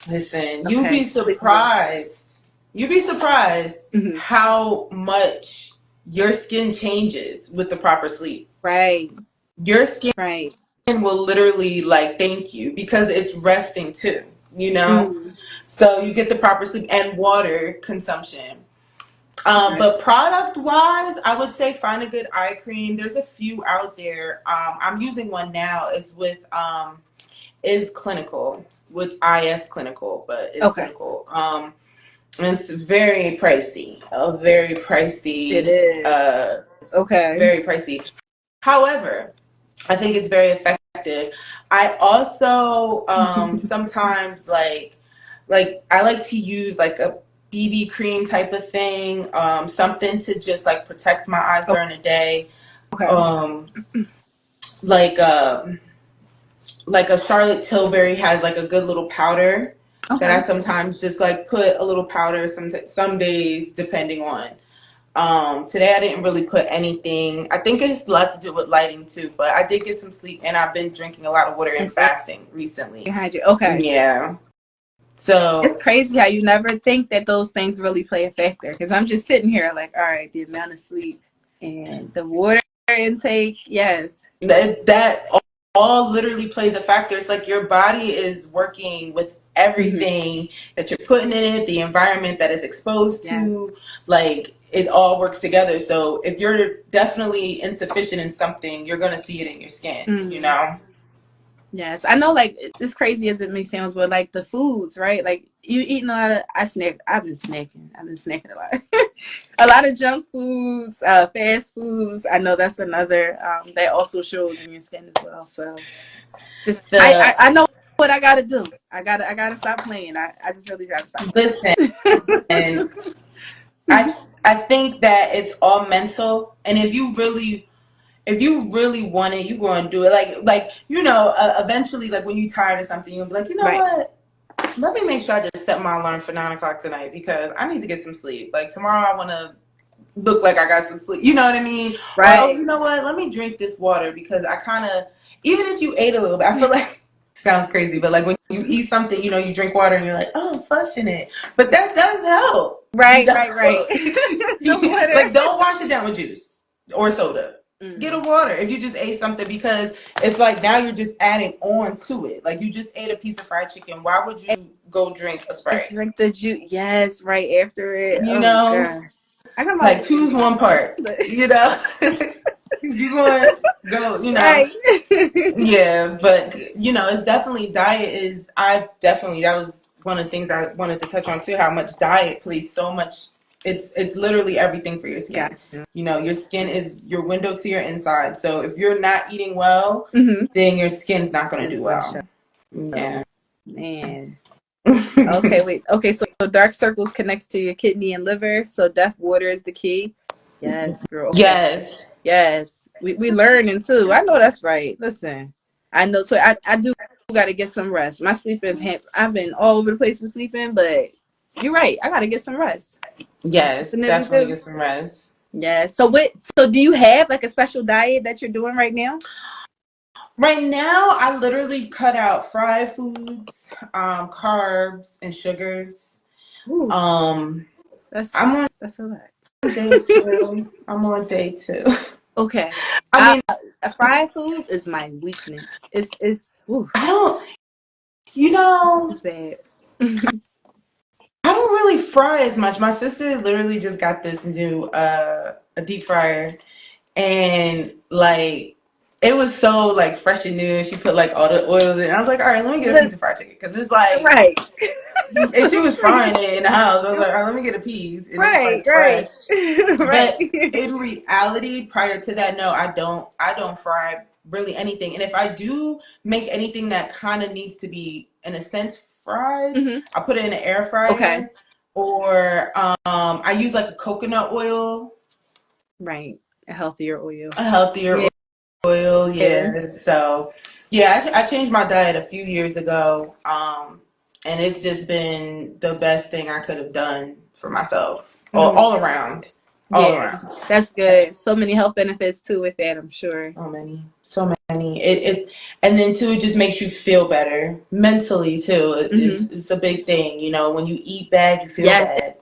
Listen, you'd be surprised. You'd be surprised how much your skin changes with the proper sleep. Right. Your skin will literally like thank you because it's resting too, So you get the proper sleep and water consumption. But product wise, I would say find a good eye cream. There's a few out there. I'm using one now. It's with is clinical with IS clinical, but it's clinical. And it's very pricey. Very pricey. It is. Very pricey. However, I think it's very effective. I also sometimes like I like to use like a BB cream type of thing, something to just like protect my eyes during the day. like a Charlotte Tilbury has like a good little powder that I sometimes just like put a little powder some days depending on. Today I didn't really put anything. I think it's a lot to do with lighting too, but I did get some sleep and I've been drinking a lot of water and fasting recently. Okay. Yeah. So it's crazy how you never think that those things really play a factor. Because I'm just sitting here like, all right, the amount of sleep and the water intake, yes. That all literally plays a factor. It's like your body is working with everything that you're putting in it, the environment that is exposed to, like it all works together. So if you're definitely insufficient in something, you're going to see it in your skin, you know? Yes, I know. Like, it's crazy as it may sound, but like the foods, right? Like you eating a lot of. I've been snacking a lot. A lot of junk foods, fast foods. I know that's another that also shows in your skin as well. So, just I know what I gotta do. I gotta stop playing. I just really gotta stop. Listen, and I think that it's all mental, and if you really want it, you go and do it. Like you know, eventually, like when you're tired of something, you'll be like, you know what? Let me make sure I just set my alarm for 9:00 tonight because I need to get some sleep. Like tomorrow, I want to look like I got some sleep. You know what I mean? Right. Or, oh, you know what? Let me drink this water because I kind of, even if you ate a little bit, I feel like, sounds crazy, but like when you eat something, you know, you drink water and you're like, oh, flushing it. But that does help. Right. Like, don't wash it down with juice or soda. Get a water if you just ate something, because it's like now you're just adding on to it. Like you just ate a piece of fried chicken. Why would you go drink a Sprite? Drink the juice. Yes, right after it. You know? God. I got like choose one part, you know. You going go, you know. Right. Yeah, but you know, it's definitely that was one of the things I wanted to touch on too, how much diet plays so much. It's literally everything for your skin. Gotcha. You know, your skin is your window to your inside. So if you're not eating well, then your skin's not going to do well. Yeah. Man. Okay, wait. Okay, so dark circles connects to your kidney and liver. So water is the key. Yes, girl. Okay. Yes. We learning too. I know that's right. Listen, I know. So I do got to get some rest. My sleeping, I've been all over the place with sleeping, but you're right. I got to get some rest. Yes, definitely get some rest. Yes. So do you have like a special diet that you're doing right now? Right now, I literally cut out fried foods, carbs, and sugars. Ooh. That's a lot. Day 2. I'm on day 2. Okay. I mean, fried foods is my weakness. It's. I don't. You know. It's bad. I don't really fry as much. My sister literally just got this new a deep fryer, and like it was so like fresh and new. She put like all the oils in. I was like, all right, let me get a piece of fried chicken because it's like right. If she was frying it in the house, I was like, all right, let me get a piece. And right. But in reality, prior to that, no, I don't fry really anything. And if I do make anything that kind of needs to be in a sense fried, I put it in an air fryer. Okay. Or I use like a coconut oil. Right. A healthier oil. Oil, yeah. So, yeah, I changed my diet a few years ago, and it's just been the best thing I could have done for myself, all around. All around. That's good. So many health benefits too with that, I'm sure. So many. It and then too, it just makes you feel better mentally too. It's a big thing, you know. When you eat bad, you feel bad.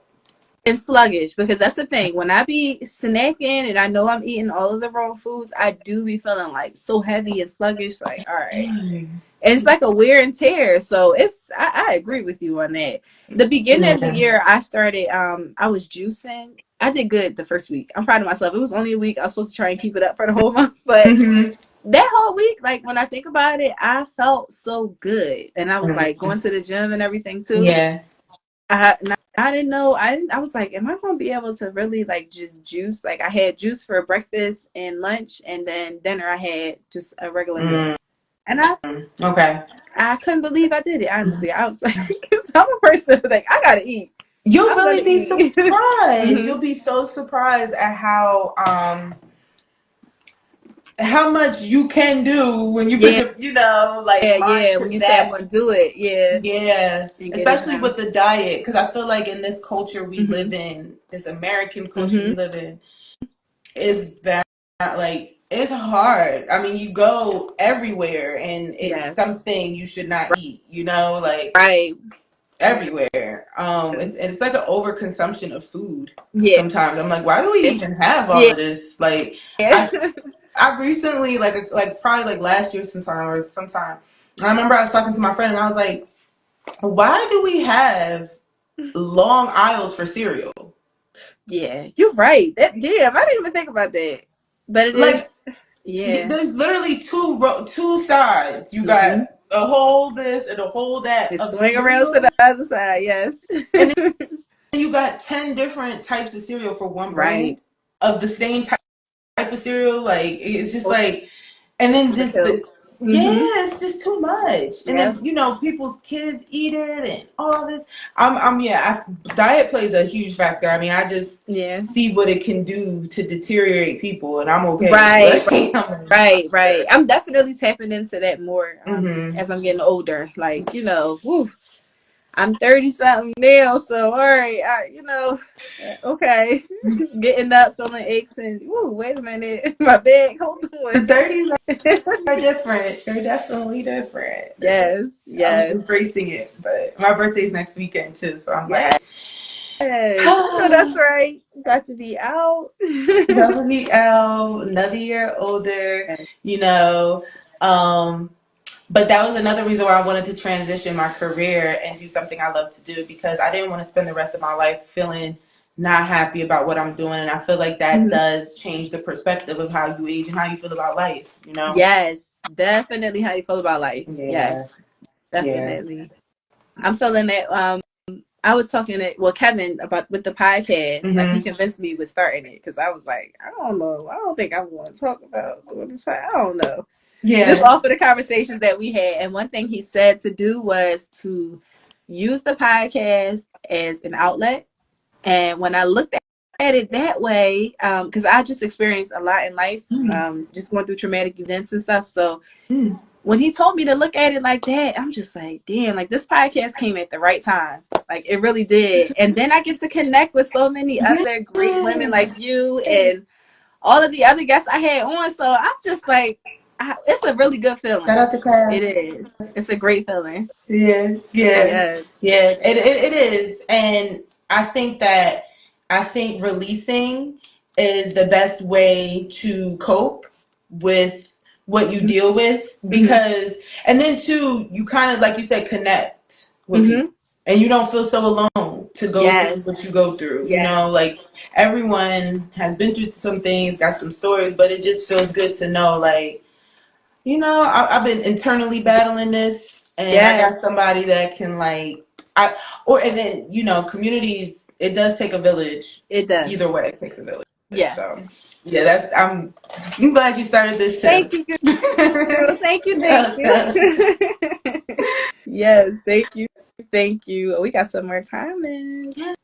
And sluggish, because that's the thing. When I be snacking and I know I'm eating all of the wrong foods, I do be feeling like so heavy and sluggish. Like, all right, and it's like a wear and tear. So I agree with you on that. The beginning of the year, I started. I was juicing. I did good the first week. I'm proud of myself. It was only a week. I was supposed to try and keep it up for the whole month, but that whole week, like when I think about it, I felt so good, and I was like going to the gym and everything too. Yeah. I didn't know. I was like, am I going to be able to really like just juice? Like I had juice for breakfast and lunch, and then dinner I had just a regular meal. And I couldn't believe I did it. Honestly, I was like, because I'm a person like I gotta eat. You'll really be surprised. You'll be so surprised at how how much you can do when you put your, like mind when to you say I'm that. gonna do it, Yeah, and get it especially done. with the diet, because I feel like in this culture we live Mhm. in, this American culture we Mhm. live in, is bad. Like it's hard. I mean, you go everywhere, and it's Yeah. something you should not eat. Like Right. everywhere. It's like an overconsumption of food. Yeah. Sometimes I'm like, why do we even have all Yeah. of this? Like, Yeah. I recently, like probably like last year sometime. I remember I was talking to my friend, and I was like, why do we have long aisles for cereal? Yeah. You're right. Damn, I didn't even think about that. But it is. Like, Yeah. there's literally two sides. You got Mhm. a whole this and a whole that It of swing around to the cereal, other side. Yes. and then you got 10 different types of cereal for one Right. brand of the same type of cereal. Like it's just like, and then just Overkill. Mhm. yeah, it's just too much. And Yeah. then people's kids eat it and all this. Diet plays a huge factor. I mean, I just Yeah. see what it can do to deteriorate people, and I'm okay. Right. Like, I'm Right. Right. good. I'm definitely tapping into that more Mm-hmm. as I'm getting older. Like, whew, I'm 30 something now, so all right, okay. Getting up, feeling aches, and woo, wait a minute, my back, hold The on. 30s are different. They're definitely different. Yes, I'm yes, embracing it, but my birthday's next weekend too, so I'm yes. like, I know that's right. Got to be out. double me out, another year older, Yes. you know. Um, but that was another reason why I wanted to transition my career and do something I love to do, because I didn't want to spend the rest of my life feeling not happy about what I'm doing. And I feel like that Mhm. does change the perspective of how you age and how you feel about life. Yes, definitely. How you feel about life? Yeah, Yes, yeah. definitely. I'm feeling that. I was talking to Kevin about with the podcast. Like he Mm-hmm. convinced me with starting it because I was like, I don't know, I don't think I want to talk about doing this. I don't know. Just Yeah. off of the conversations that we had, and one thing he said to do was to use the podcast as an outlet. And when I looked at it that way, because I just experienced a lot in life, just going through traumatic events and stuff. So Mm-hmm. when he told me to look at it like that, I'm just like, damn, like this podcast came at the right time. Like it really did. And then I get to connect with so many Yeah. other great women like you and all of the other guests I had on. So I'm just like, it's a really good Shout feeling. out to Karena. It is. It's a great feeling. Yeah, yeah, Yeah. yeah. It is, and I think releasing is the best way to cope with what you deal with, Mm-hmm. because, and then too, you kind of, like you said, connect with Mm-hmm. people, and you don't feel so alone to go through Yes. what you go through. Yes. Like everyone has been through some things, got some stories, but it just feels good to know, like, I've been internally battling this, and I got Yes. somebody that can, like, and then, communities, it does take a village. It does. Either way, it takes a village. Yes. So, yeah, I'm glad you started this too. Thank you. Thank you. Thank you. Yes. Thank you. Thank you. Oh, we got some more comments. Yes,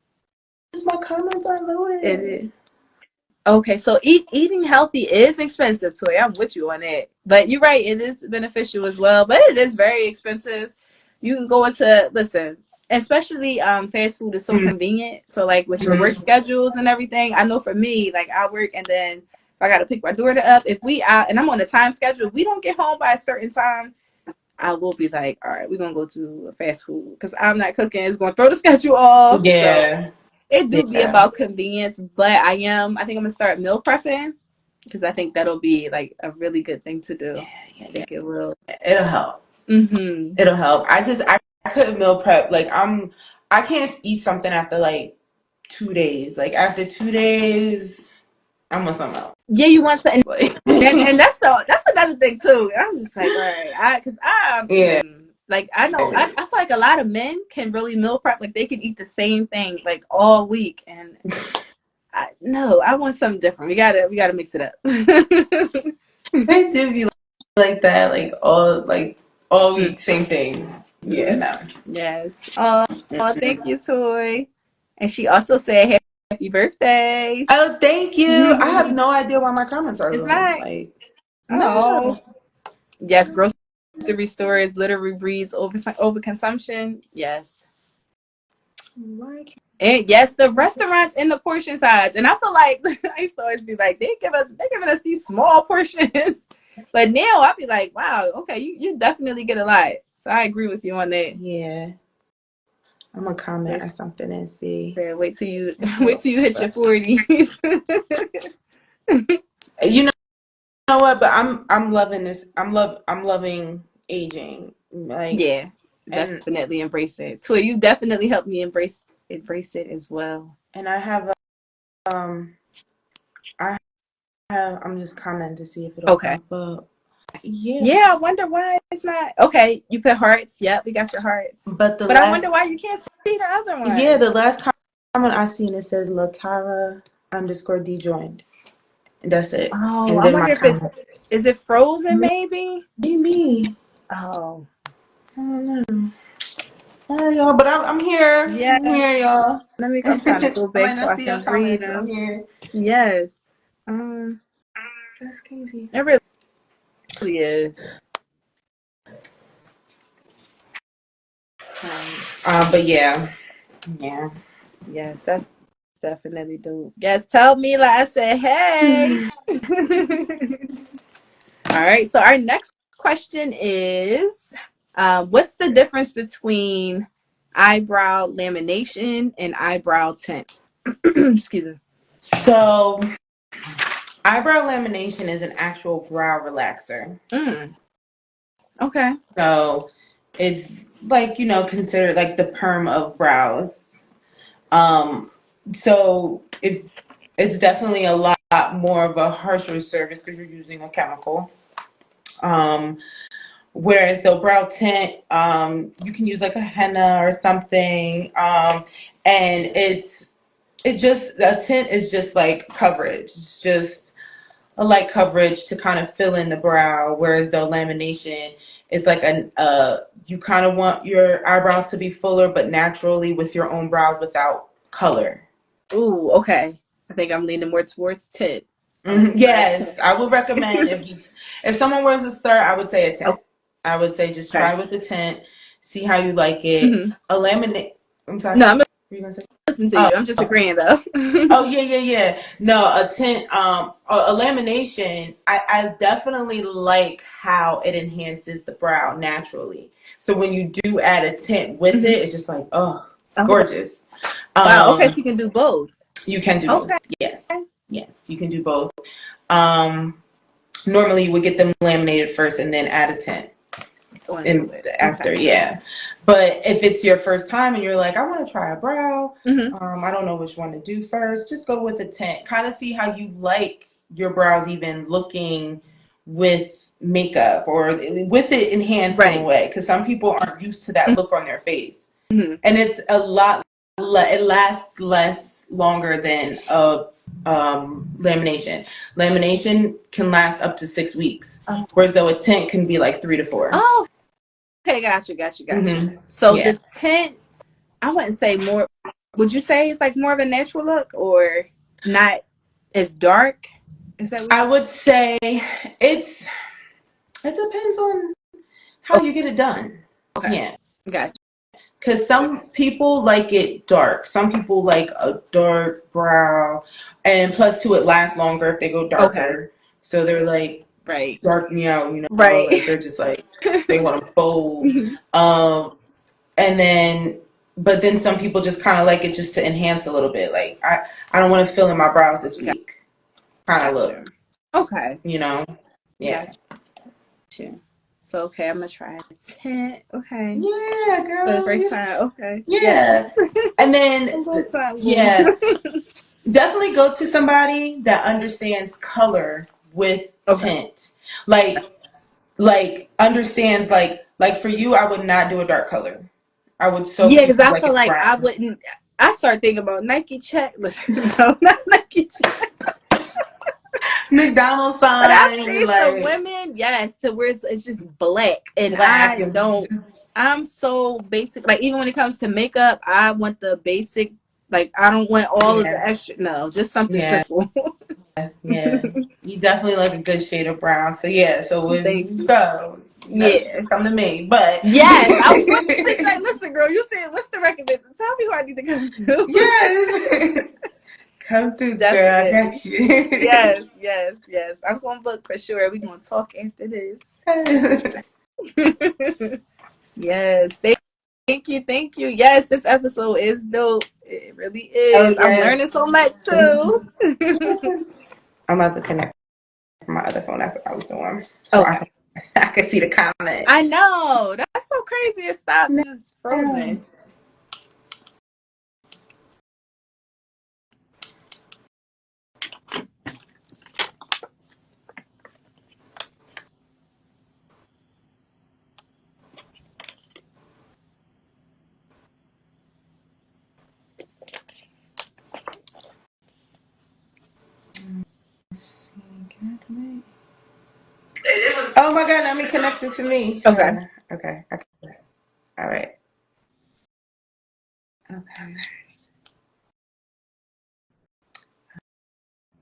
my comments are It loaded. is. Okay, so eating healthy is expensive, Toy. I'm with you on that. But you're right, it is beneficial as well, but it is very expensive. You can go into listen, especially fast food is so convenient. So like with your work Mm-hmm. schedules and everything, I know for me, like I work and then if I gotta pick my daughter up, if we out and I'm on a time schedule, if we don't get home by a certain time, I will be like, all right, we're gonna go to a fast food because I'm not cooking. It's gonna throw the schedule off. So Yeah, it do be yeah, about convenience, but I think I'm gonna start meal prepping because I think that'll be like a really good thing to do. I yeah. think it will. It'll help. Mm-hmm. It'll help. I couldn't meal prep. Like, I can't eat something after like 2 days. Like after 2 days, I'm on something else. Yeah, you want something, Like, and that's another thing too. And I'm just like, all right, because yeah. like I know I feel like a lot of men can really meal prep. Like they can eat the same thing like all week, and no, I want something different. We gotta mix it up. They do be like that, like all week, same thing. Yeah, Mm-hmm. no. Yes. Oh, thank you, Toy. And she also said happy birthday. Oh, thank you. I have It's no idea why my comments are low. not. Like, Oh, yes. Grocery stores literally breeds overconsumption. Yes. And yes, the restaurants in the portion size. And I feel like I used to always be like, they're giving us these small portions. But now I be like, wow, okay, you definitely get a lot. So I agree with you on that. Yeah. I'm gonna comment on something and see. Wait till you hit your 40s. You know what? But I'm loving this. I'm loving aging. Like, yeah, definitely embrace it. Toy, you definitely helped me embrace it as well. And I have I'm just commenting to see if it'll pop up. Yeah, I wonder why it's not. Okay, you put hearts. Yep, we got your hearts. But I wonder why you can't see the other one. Yeah, the last comment I seen, it says Latara_dejoined. That's it. Oh, and I wonder if is it frozen maybe? Maybe. Oh. I don't know. All right, y'all, but I'm here. Yeah. I'm here, y'all. I'm trying to go back so I can read them. I'm here. Yes. That's crazy. It really is. But yeah. Yes, that's definitely dope. Yes, tell me like I said, hey. All right. So our next question is, what's the difference between eyebrow lamination and eyebrow tint? Excuse me. So, eyebrow lamination is an actual brow relaxer. Okay. So, it's like, considered like the perm of brows. So if it's definitely a lot more of a harsher service because you're using a chemical. Whereas the brow tint, you can use like a henna or something, and a tint is just like coverage. It's just a light coverage to kind of fill in the brow, whereas the lamination is like you kind of want your eyebrows to be fuller, but naturally with your own brows without color. Ooh, okay. I think I'm leaning more towards tint. Yes, I would recommend if someone wears a start, I would say a tint. I would say just try with the tint, see how you like it. A laminate. I'm sorry. No, I'm gonna say? Listen to you. I'm just agreeing though. Yeah. No, a tint. A lamination. I definitely like how it enhances the brow naturally. So when you do add a tint with it, it's just like it's gorgeous. Wow. Okay, so you can do both. You can do both. Yes, you can do both. Normally you would get them laminated first and then add a tint after. Yeah. But if it's your first time and you're like, I want to try a brow, I don't know which one to do first, just go with a tint. Kind of see how you like your brows even looking with makeup or with it enhanced in a way, because some people aren't used to that look on their face. And it's it lasts longer than a lamination. Lamination can last up to 6 weeks, whereas though a tint can be like 3 to 4. Oh, okay, got you. So the tint, I wouldn't say more. Would you say it's like more of a natural look or not as dark? Is that? I would say it depends on how you get it done. Okay. Yeah. Got you. Because some people like it dark. Some people like a dark brow. And plus, it lasts longer if they go darker. Okay. So they're like, dark me out, Like they're just like, they want to fold. But then some people just kind of like it just to enhance a little bit. Like, I don't want to fill in my brows this week. Kind of look. Okay. Yeah. Gotcha. So, okay, I'm going to try a tint. Okay. Yeah, girl. For the first time. Okay. Yeah. And then, definitely go to somebody that understands color with tint. Like understands, like for you, I would not do a dark color. I would because I feel like I wouldn't. I start thinking about Nike check. Listen, no, not Nike check. McDonald's sign. But I see some women, to where it's just black, and I don't. I'm so basic. Like even when it comes to makeup, I want the basic. Like I don't want all of the extra. No, just something simple. Yeah. You definitely like a good shade of brown. So yeah, so when come to me. But yes, I was about to say, listen, girl, you said what's the recommend? Tell me who I need to come to. Yes. Come through, girl. I got you. yes. I'm gonna book for sure. We're gonna talk after this. Yes, thank you. Yes, this episode is dope. It really is. Oh, I'm yes. learning so much too. I'm about to connect my other phone. That's what I was doing. So I can see the comments. I know. That's so crazy. It stopped. It was frozen. Oh my god, let me connect it to me. Okay. Okay. All right. Okay.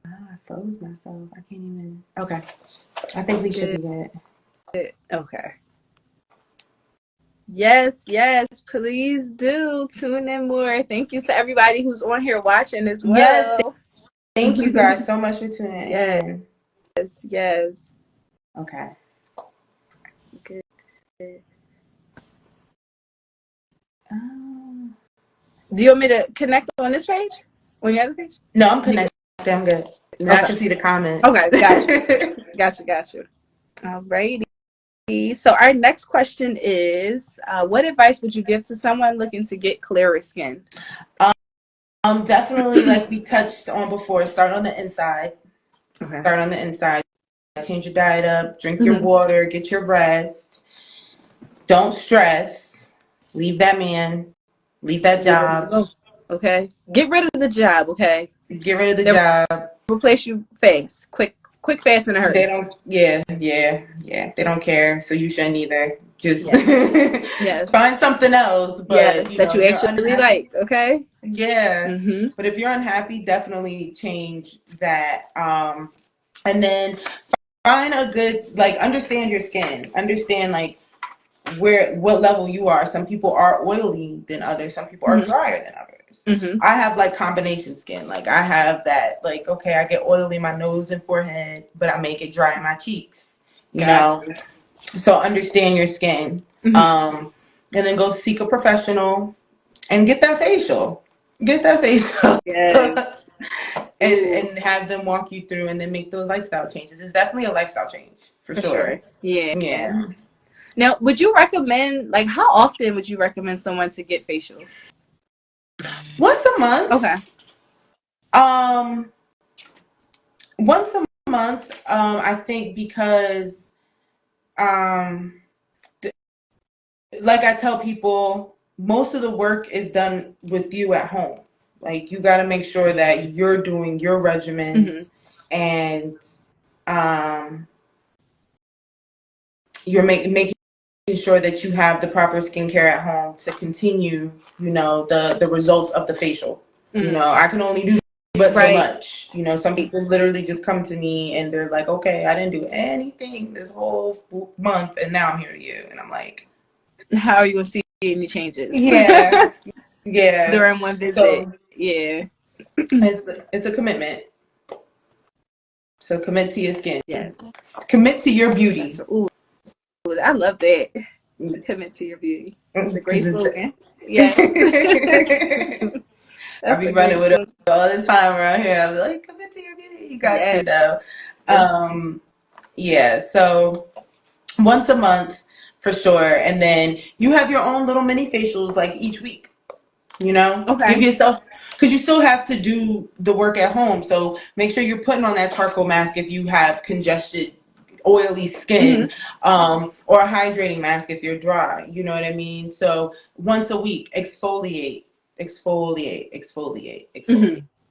Oh, I froze myself. I can't even. Okay. I think we should be good. Okay. Yes, please do tune in more. Thank you to everybody who's on here watching as well. Yes, thank you guys so much for tuning in. Yes. Okay. Good. Do you want me to connect on this page? On the other page? No, I'm connected. I'm good. Now I can see the comments. Okay, got you. Alrighty. So our next question is, what advice would you give to someone looking to get clearer skin? Definitely, like we touched on before, start on the inside. Okay. Start on the inside. Change your diet up. Drink your water. Get your rest. Don't stress. Leave that man. Leave that job. Okay. Get rid of the job. Okay. Get rid of the job. Replace you fast. Quick, fast, in a hurry. They don't. Yeah. They don't care. So you shouldn't either. Just find something else. But that you actually like. Okay. Yeah. But if you're unhappy, definitely change that. And then find a good, like, understand your skin. Understand, like, what level you are. Some people are oily than others. Some people are drier than others. I have, like, combination skin. Like, I have that, like, okay, I get oily in my nose and forehead, but I make it dry in my cheeks. You know? So understand your skin. And then go seek a professional and get that facial. Yes. and have them walk you through and then make those lifestyle changes. It's definitely a lifestyle change for sure. Yeah. Now, would you recommend, like, how often would you recommend someone to get facials? Once a month. Okay. Once a month, I think, because like I tell people, most of the work is done with you at home. Like, you got to make sure that you're doing your regimens and you're making sure that you have the proper skincare at home to continue, the results of the facial. I can only do but so much. Some people literally just come to me and they're like, okay, I didn't do anything this whole month and now I'm here to you. And I'm like, how are you going to see any changes? Yeah. During one visit. So, it's a commitment. So commit to your skin. Yes. Commit to your beauty. Ooh, I love that. Commit to your beauty. That's a great slogan. Yes. I be running with it all the time around here. I'm like, commit to your beauty. You got to, though. So once a month for sure. And then you have your own little mini facials like each week. Give yourself, because you still have to do the work at home. So make sure you're putting on that charcoal mask if you have congested, oily skin, or a hydrating mask if you're dry. You know what I mean? So once a week, exfoliate.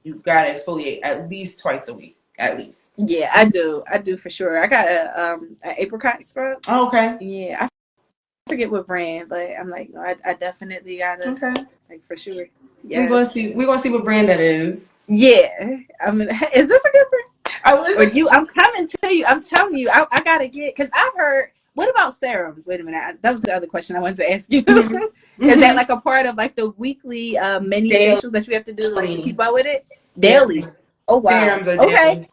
You've got to exfoliate at least twice a week. At least. Yeah, I do for sure. I got an apricot scrub. Oh, okay. Yeah, I forget what brand, but I'm like, no, I definitely gotta, like, for sure. Yeah, we're gonna see what brand that is. Yeah, I mean, is this a good brand? I was. Or you, I'm coming to you. I'm telling you, I gotta get, because I've heard, what about serums? Wait a minute. That was the other question I wanted to ask you. Mm-hmm. Is that like a part of like the weekly mini Daily. facials that you have to do like to keep up with it? Yeah. Daily. Oh, wow. Serums are Okay. daily.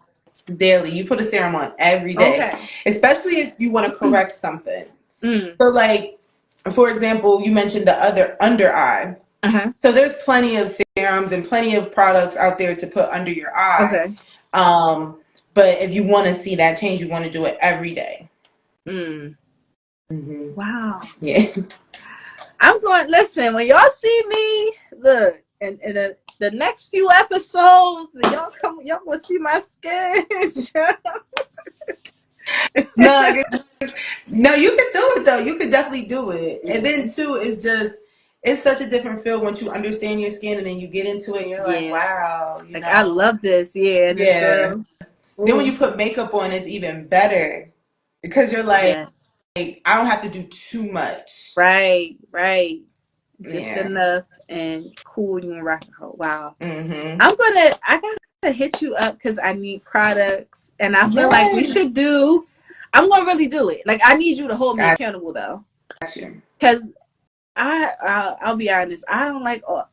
Daily. You put a serum on every day, Okay. especially if you want to correct something. Mm. So, like, for example, you mentioned the other under eye. Uh-huh. So there's plenty of serums and plenty of products out there to put under your eye. Okay. But if you want to see that change, you want to do it every day. Mm. Mm-hmm. Wow. Yeah. I'm going, listen, when y'all see me, look, and the next few episodes, y'all will see my skin. No, no, you can do it though. You could definitely do it. And then too, it's such a different feel once you understand your skin and then you get into it and you're like, wow, like I love this. Yeah. And Yeah. Then when ooh. you put makeup on, it's even better because you're like, Yeah. I don't have to do too much. Right. Just Yeah. enough and cool. You can rock and roll. Wow. Mm-hmm. I gotta hit you up because I need products, and I feel like we should do. I'm gonna really do it. Like I need you to hold me accountable though, because I'll be honest. I don't like all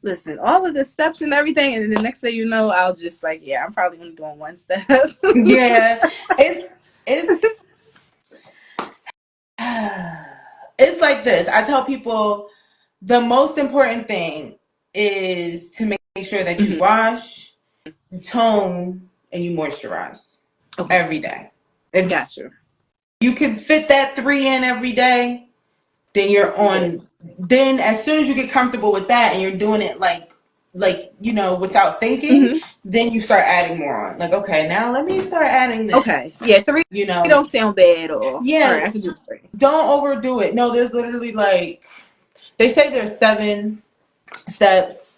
of the steps and everything, and then the next thing you know, I'll just like, yeah, I'm probably only doing one step. Yeah, it's it's like this. I tell people the most important thing is to make sure that you wash, you tone, and you moisturize every day. If Gotcha. you can fit that 3 in every day, then you're on. Yeah. Then as soon as you get comfortable with that and you're doing it like without thinking, then you start adding more on. Like, okay, now let me start adding this. Okay, yeah, 3 don't sound bad or yeah. All right, I can do 3. Don't overdo it. No, there's literally like they say there's 7 steps.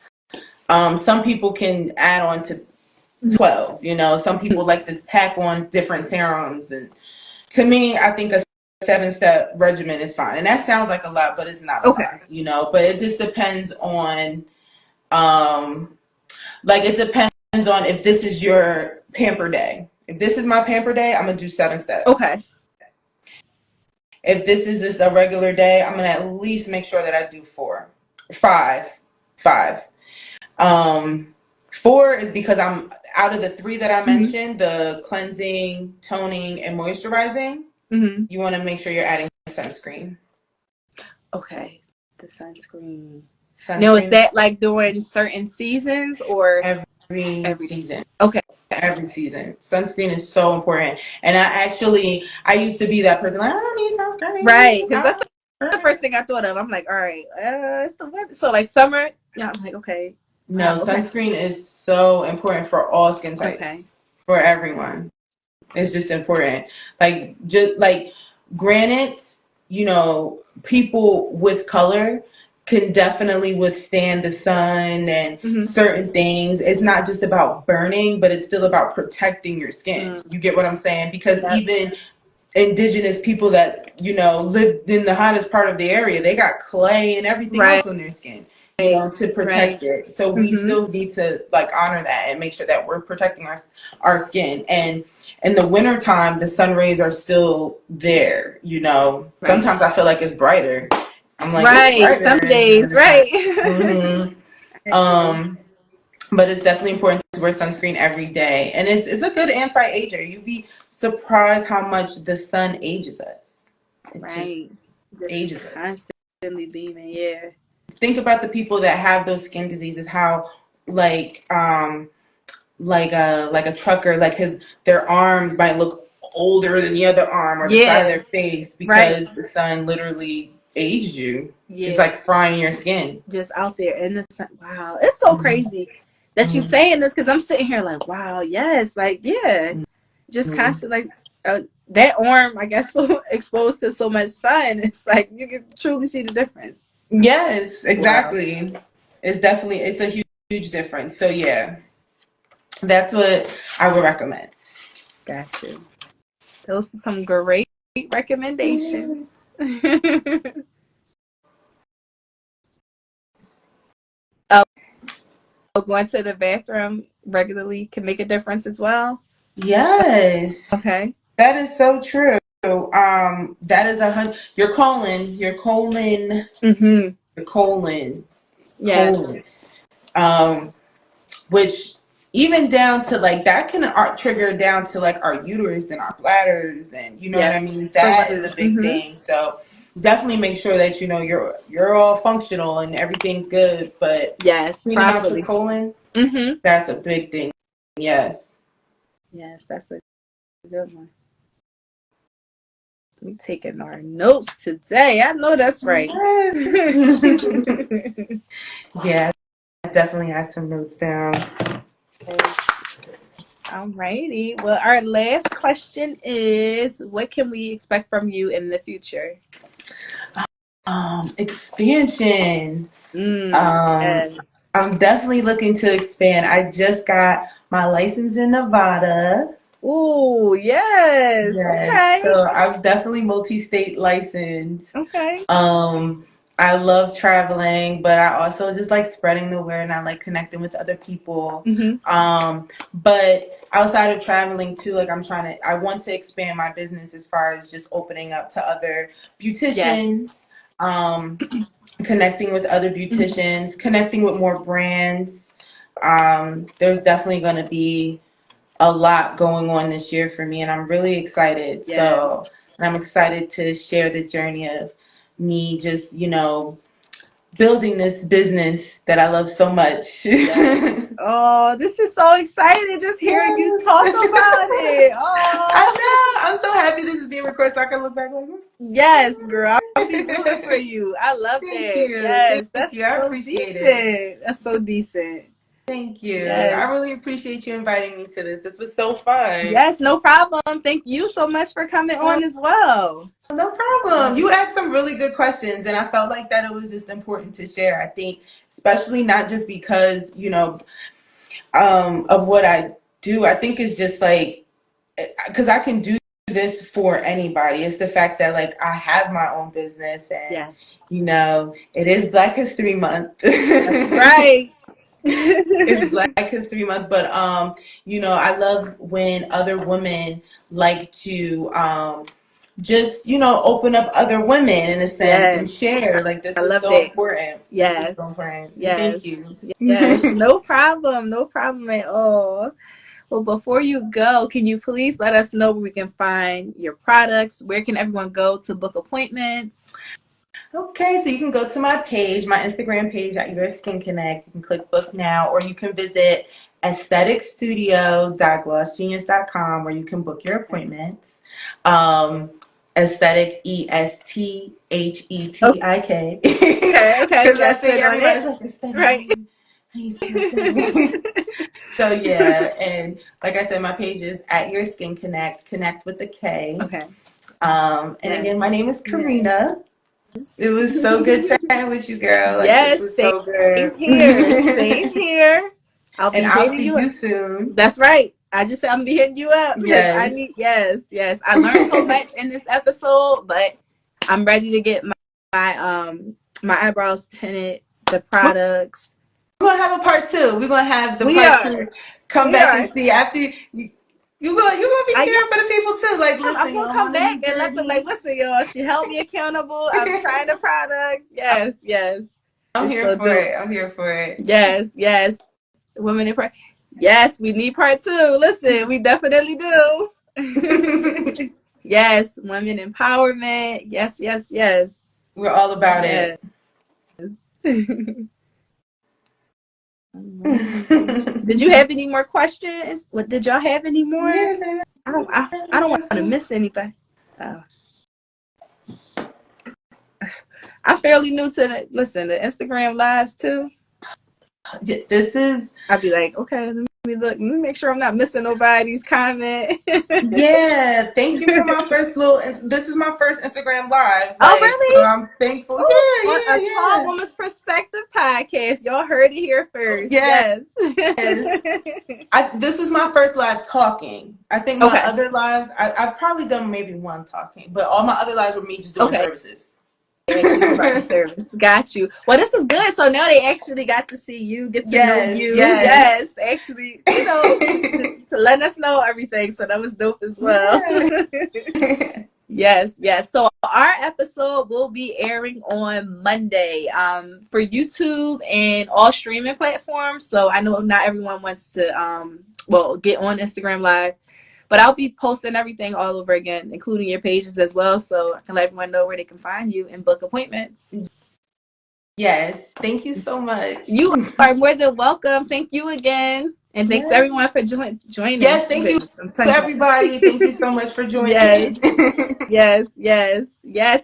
Some people can add on to 12. Some people like to tack on different serums, and to me, I think a 7-step regimen is fine. And that sounds like a lot, but it's not a lot. But it just depends on, it depends on if this is your pamper day. If this is my pamper day, I'm gonna do 7 steps. Okay. If this is just a regular day, I'm gonna at least make sure that I do 5. 4 is because I'm out of the 3 that I mentioned, the cleansing, toning, and moisturizing. You want to make sure you're adding sunscreen. Okay, the sunscreen. Now, is that like during certain seasons or every season? Okay. Every season. Sunscreen is so important. And I used to be that person, like, I don't need sunscreen. Right, because that's the first thing I thought of. I'm like, all right, it's the weather. So like summer, yeah, I'm like, okay. No, sunscreen is so important for all skin types. For everyone. It's just important. Granted, people with color can definitely withstand the sun and certain things. It's not just about burning, but it's still about protecting your skin. You get what I'm saying? Because even indigenous people that, lived in the hottest part of the area, they got clay and everything else on their skin, to protect it. So we still need to honor that and make sure that we're protecting our skin. And in the wintertime, the sun rays are still there, Sometimes I feel like it's brighter. I'm like, some days, right. But it's definitely important to wear sunscreen every day. And it's a good anti-ager. You'd be surprised how much the sun ages us. It just ages us. Constantly beaming, yeah. Think about the people that have those skin diseases, how like a trucker, their arms might look older than the other arm or the side of their face because the sun literally aged you. It's like frying your skin. Just out there in the sun. Wow. It's so crazy that you saying this, because I'm sitting here like, wow, yes, just constantly that arm, I guess, so exposed to so much sun. It's like you can truly see the difference. Yes, exactly. Wow. It's a huge difference. So yeah, that's what I would recommend. Gotcha. Those are some great recommendations. Going to the bathroom regularly can make a difference as well. Yes. Okay. That is so true. That is 100. Your colon. Mm-hmm. Your colon. Yes. Um, which even down to like that can trigger down to like our uterus and our bladders, and you know what I Yes. mean. That is a big thing. So definitely make sure that you know you're all functional and everything's good. But Yes, cleaning out your properly. colon, Mm-hmm. that's a big thing. Yes. Yes, that's a good one. We taking our notes today. I know that's right. Yes. Yeah, I definitely have some notes down. Alrighty. Well, our last question is, what can we expect from you in the future? Expansion. Yes. I'm definitely looking to expand. I just got my license in Nevada. Ooh, yes. Yes, Okay. so I'm definitely multi-state licensed. Okay. I love traveling, but I also just like spreading the word and I like connecting with other people. Mm-hmm. But outside of traveling too, like I want to expand my business as far as just opening up to other Yes. beauticians, connecting with other beauticians, connecting with more brands. There's definitely going to be a lot going on this year for me, and I'm really excited. So, Yes. and I'm excited to share the journey of me just, building this business that I love so much. Yes. Oh, this is so exciting just hearing you Yes. talk about it. I Oh, know. I'm so happy this is being recorded so I can look back like, yes, girl. I'll be rooting for you. I love thank that. you. Yes, Thank that's you. I so appreciate it. decent. That's so decent. Thank you. Yes. I really appreciate you inviting me to this. This was so fun. Yes, no problem. Thank you so much for coming on as well. No problem. You asked some really good questions, and I felt like that it was just important to share. I think, especially not just because, of what I do. I think it's just like, because I can do this for anybody. It's the fact that, like, I have my own business, and, Yes. it is Black History Month. That's right. It's Black History Month, but I love when other women like to just open up other women in a sense and Yes. share. Like I this was love so that. important. This was Yes. so important. And Yes. thank you. Yes. No problem. No problem at all. Well, before you go, can you please let us know where we can find your products? Where can everyone go to book appointments? Okay, so you can go to my page, my Instagram page at Your Skin Connect. You can click book now, or you can visit aestheticstudio.glossgenius.com where you can book your appointments. Aesthetic, ESTHETIK. Okay. Because I Yes, think good on it. everybody's like, aesthetic. Right. How you spell aesthetic? So yeah, and like I said, my page is at Your Skin Connect, connect with the K. Okay. And Yes. again, my name is Yes. Karena. It was so good chatting with you, girl. Like this Yes, was same so good. here. Same here. I'll And be I'll hitting see you up. you soon. That's right. I just said I'm gonna be hitting you up because I Yes. need. Yes. I learned so much in this episode, but I'm ready to get my eyebrows tinted, the products. We're gonna have a part two. We're gonna have the We part are. two. Come We back are. and see after you gonna be I sharing for the people too. Like, am. I'm listen, gonna y'all, come on a back new and let them journey. like, listen, y'all. She held me accountable. I'm trying the products. Yes. I'm It's here so for dope. it. I'm here for it. Yes. Women in part. Yes, we need part two. Listen, we definitely do. Yes, women empowerment. Yes. We're all about Yes. it. Did you have any more questions? What did y'all have any more? Yes, I don't want to miss anybody. Oh. I'm fairly new to the Instagram lives too. this is I'd be like, okay, let me make sure I'm not missing nobody's comment. yeah. Thank you for my first little. This is my first Instagram live. Oh, Like, so really? I'm thankful. Oh, on a Tall Yeah. Woman's Perspective podcast. Y'all heard it here first. Yes. Yes. This was my first live talking. I think my Okay. other lives, I've probably done maybe one talking, but all my other lives were me just doing Okay. services. actually provide the service. Got you. Well, this is good. So now they actually got to see you, get to know you. Yes, actually, to let us know everything. So that was dope as well. Yeah. Yes. So our episode will be airing on Monday for YouTube and all streaming platforms. So I know not everyone wants to get on Instagram Live, but I'll be posting everything all over again, including your pages as well, so I can let everyone know where they can find you and book appointments. Yes. Thank you so much. You are more than welcome. Thank you again. And thanks everyone for joining. Yes, thank you to everybody. Thank you so much for joining. Yes.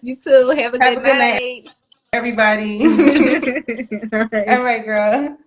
You too. Have a good night, everybody. All right. All right, girl.